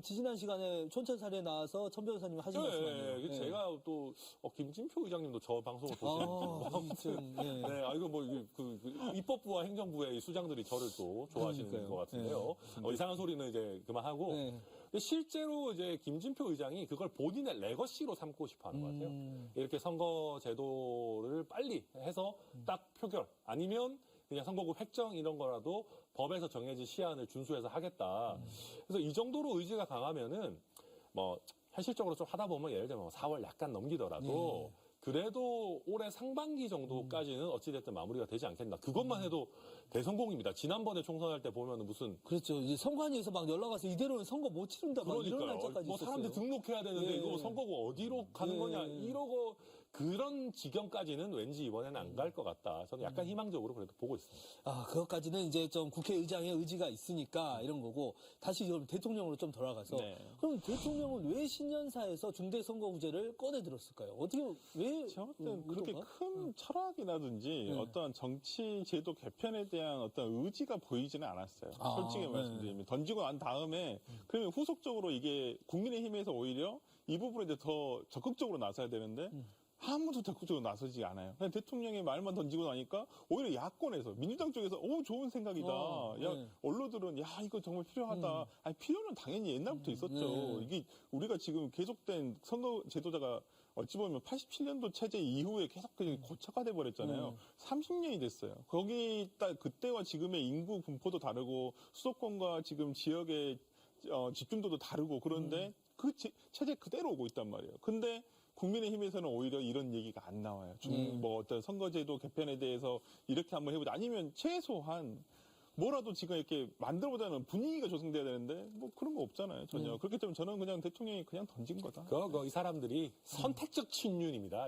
지난 시간에 촌천살에 나와서 천 변호사님이 하신 말씀 아니에요? 네, 제가 또 김진표 의장님도 저 방송을 보시는 아무튼 예. 네, 이거 뭐 그 입법부와 행정부의 이 수장들이 저를 또 좋아하시는 그러니까요. 것 같은데요. 이상한 소리는 이제 그만하고. 네. 근데 실제로 이제 김진표 의장이 그걸 본인의 레거시로 삼고 싶어 하는 것 같아요. 이렇게 선거 제도를 빨리 해서 딱 표결 아니면 그냥 선거구 획정 이런 거라도 법에서 정해진 시한을 준수해서 하겠다. 그래서 이 정도로 의지가 강하면은 뭐 현실적으로 좀 하다 보면 예를 들면 4월 약간 넘기더라도 그래도 올해 상반기 정도까지는 어찌됐든 마무리가 되지 않겠나. 그것만 해도 대성공입니다. 지난번에 총선할 때 보면은 무슨 그렇죠. 이제 선관위에서 막 연락 와서 이대로는 선거 못 치른다 막 이런 날짜까지 뭐 있었어요. 사람들 등록해야 되는데 예. 이거 선거가 어디로 가는 예. 거냐 이러고 그런 지경까지는 왠지 이번에는 안 갈 것 같다. 저는 약간 희망적으로 그래도 보고 있습니다. 아, 그것까지는 이제 좀 국회의장의 의지가 있으니까 이런 거고 다시 좀 대통령으로 좀 돌아가서 네. 그럼 대통령은 왜 신년사에서 중대선거구제를 꺼내 들었을까요? 어떻게 왜 제가 볼 때는 그렇게 의도가? 큰 철학이라든지 네. 어떤 정치 제도 개편에 대한 어떤 의지가 보이지는 않았어요. 아, 솔직히 네. 말씀드리면 던지고 난 다음에 그러면 후속적으로 이게 국민의힘에서 오히려 이 부분에 대해 더 적극적으로 나서야 되는데 아무도 적극적으로 나서지 않아요. 그냥 대통령의 말만 던지고 나니까 오히려 야권에서 민주당 쪽에서 좋은 생각이다. 야 네. 언론들은 야 이거 정말 필요하다. 아니 필요는 당연히 옛날부터 있었죠. 네. 이게 우리가 지금 계속된 선거 제도자가 어찌 보면 87년도 체제 이후에 계속 고착화돼 버렸잖아요. 30년이 됐어요. 거기 딱 그때와 지금의 인구 분포도 다르고 수도권과 지금 지역의 집중도도 다르고 그런데 그 체제 그대로 오고 있단 말이에요. 근데 국민의힘에서는 오히려 이런 얘기가 안 나와요. 뭐 어떤 선거제도 개편에 대해서 이렇게 한번 해보자. 아니면 최소한 뭐라도 지금 이렇게 만들어보자는 분위기가 조성돼야 되는데 뭐 그런 거 없잖아요. 전혀. 그렇기 때문에 저는 그냥 대통령이 그냥 던진 거다. 이 사람들이 선택적 친윤입니다.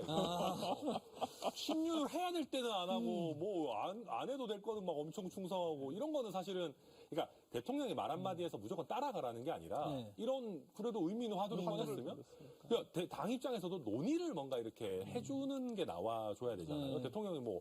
친윤을 해야 될 때는 안 하고 뭐 안 해도 될 거는 막 엄청 충성하고 이런 거는 사실은 그러니까 대통령의 말 한마디에서 무조건 따라가라는 게 아니라 네. 이런 그래도 의미 있는 화두를 꺼냈으면 그러니까 당 입장에서도 논의를 뭔가 이렇게 해주는 게 나와줘야 되잖아요. 대통령이 뭐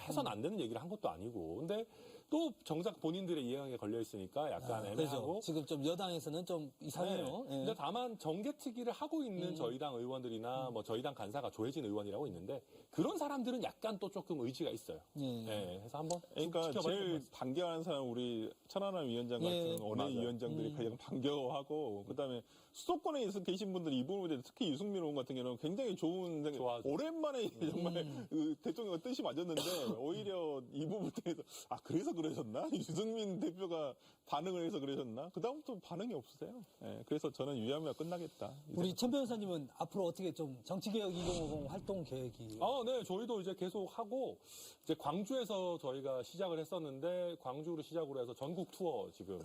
해서는 안 되는 얘기를 한 것도 아니고 근데 또 정작 본인들의 이해관계에 걸려 있으니까 약간 애매하고 그렇죠. 지금 좀 여당에서는 좀 이상해요. 네. 예. 근데 다만 정개특위를 하고 있는 저희 당 의원들이나 뭐 저희 당 간사가 조혜진 의원이라고 있는데 그런 사람들은 약간 또 조금 의지가 있어요. 예. 네, 그래서 한번 그러니까 지켜봐야 제일 될것 반겨하는 사람 우리 천안함 위원장 같은 예. 원외 맞아요. 위원장들이 가장 반겨하고 그다음에 수도권에 계신 분들이 이 부분에 대해서 특히 유승민 의원 같은 경우는 굉장히 좋은 좋아하죠. 오랜만에 정말 그 대통령과 뜻이 맞았는데 오히려 이 부분에 대해서 그래서 그러셨나? 유승민 대표가 반응을 해서 그러셨나? 그다음부터 반응이 없으세요. 예, 그래서 저는 유야무야 끝나겠다. 우리 천 변호사님은 앞으로 어떻게 좀 정치개혁 2050 활동 계획이 네, 저희도 이제 계속 하고 이제 광주에서 저희가 시작을 했었는데 광주로 시작으로 해서 전국 투어 지금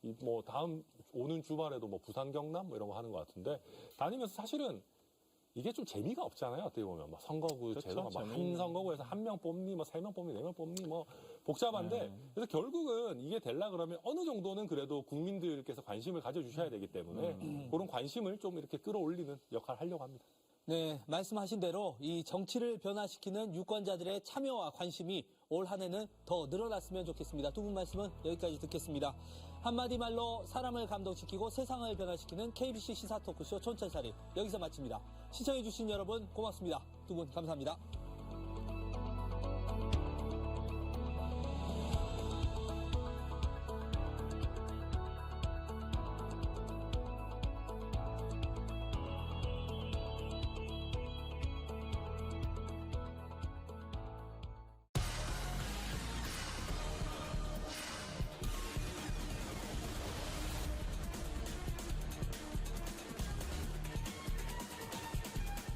합니다. 뭐 다음 오는 주말에도 뭐 부산 경남 뭐 이런 거 하는 것 같은데 다니면서 사실은 이게 좀 재미가 없잖아요. 어떻게 보면 막 선거구 그렇죠, 제도가 막 한 재미는. 선거구에서 한 명 뽑니 뭐 3명 뽑니 4명 뽑니 뭐 복잡한데 그래서 결국은 이게 되려 그러면 어느 정도는 그래도 국민들께서 관심을 가져주셔야 되기 때문에 그런 관심을 좀 이렇게 끌어올리는 역할을 하려고 합니다. 네, 말씀하신 대로 이 정치를 변화시키는 유권자들의 참여와 관심이 올 한 해는 더 늘어났으면 좋겠습니다. 두 분 말씀은 여기까지 듣겠습니다. 한마디 말로 사람을 감동시키고 세상을 변화시키는 KBC 시사 토크쇼 촌철살인 여기서 마칩니다. 시청해주신 여러분 고맙습니다. 두 분 감사합니다.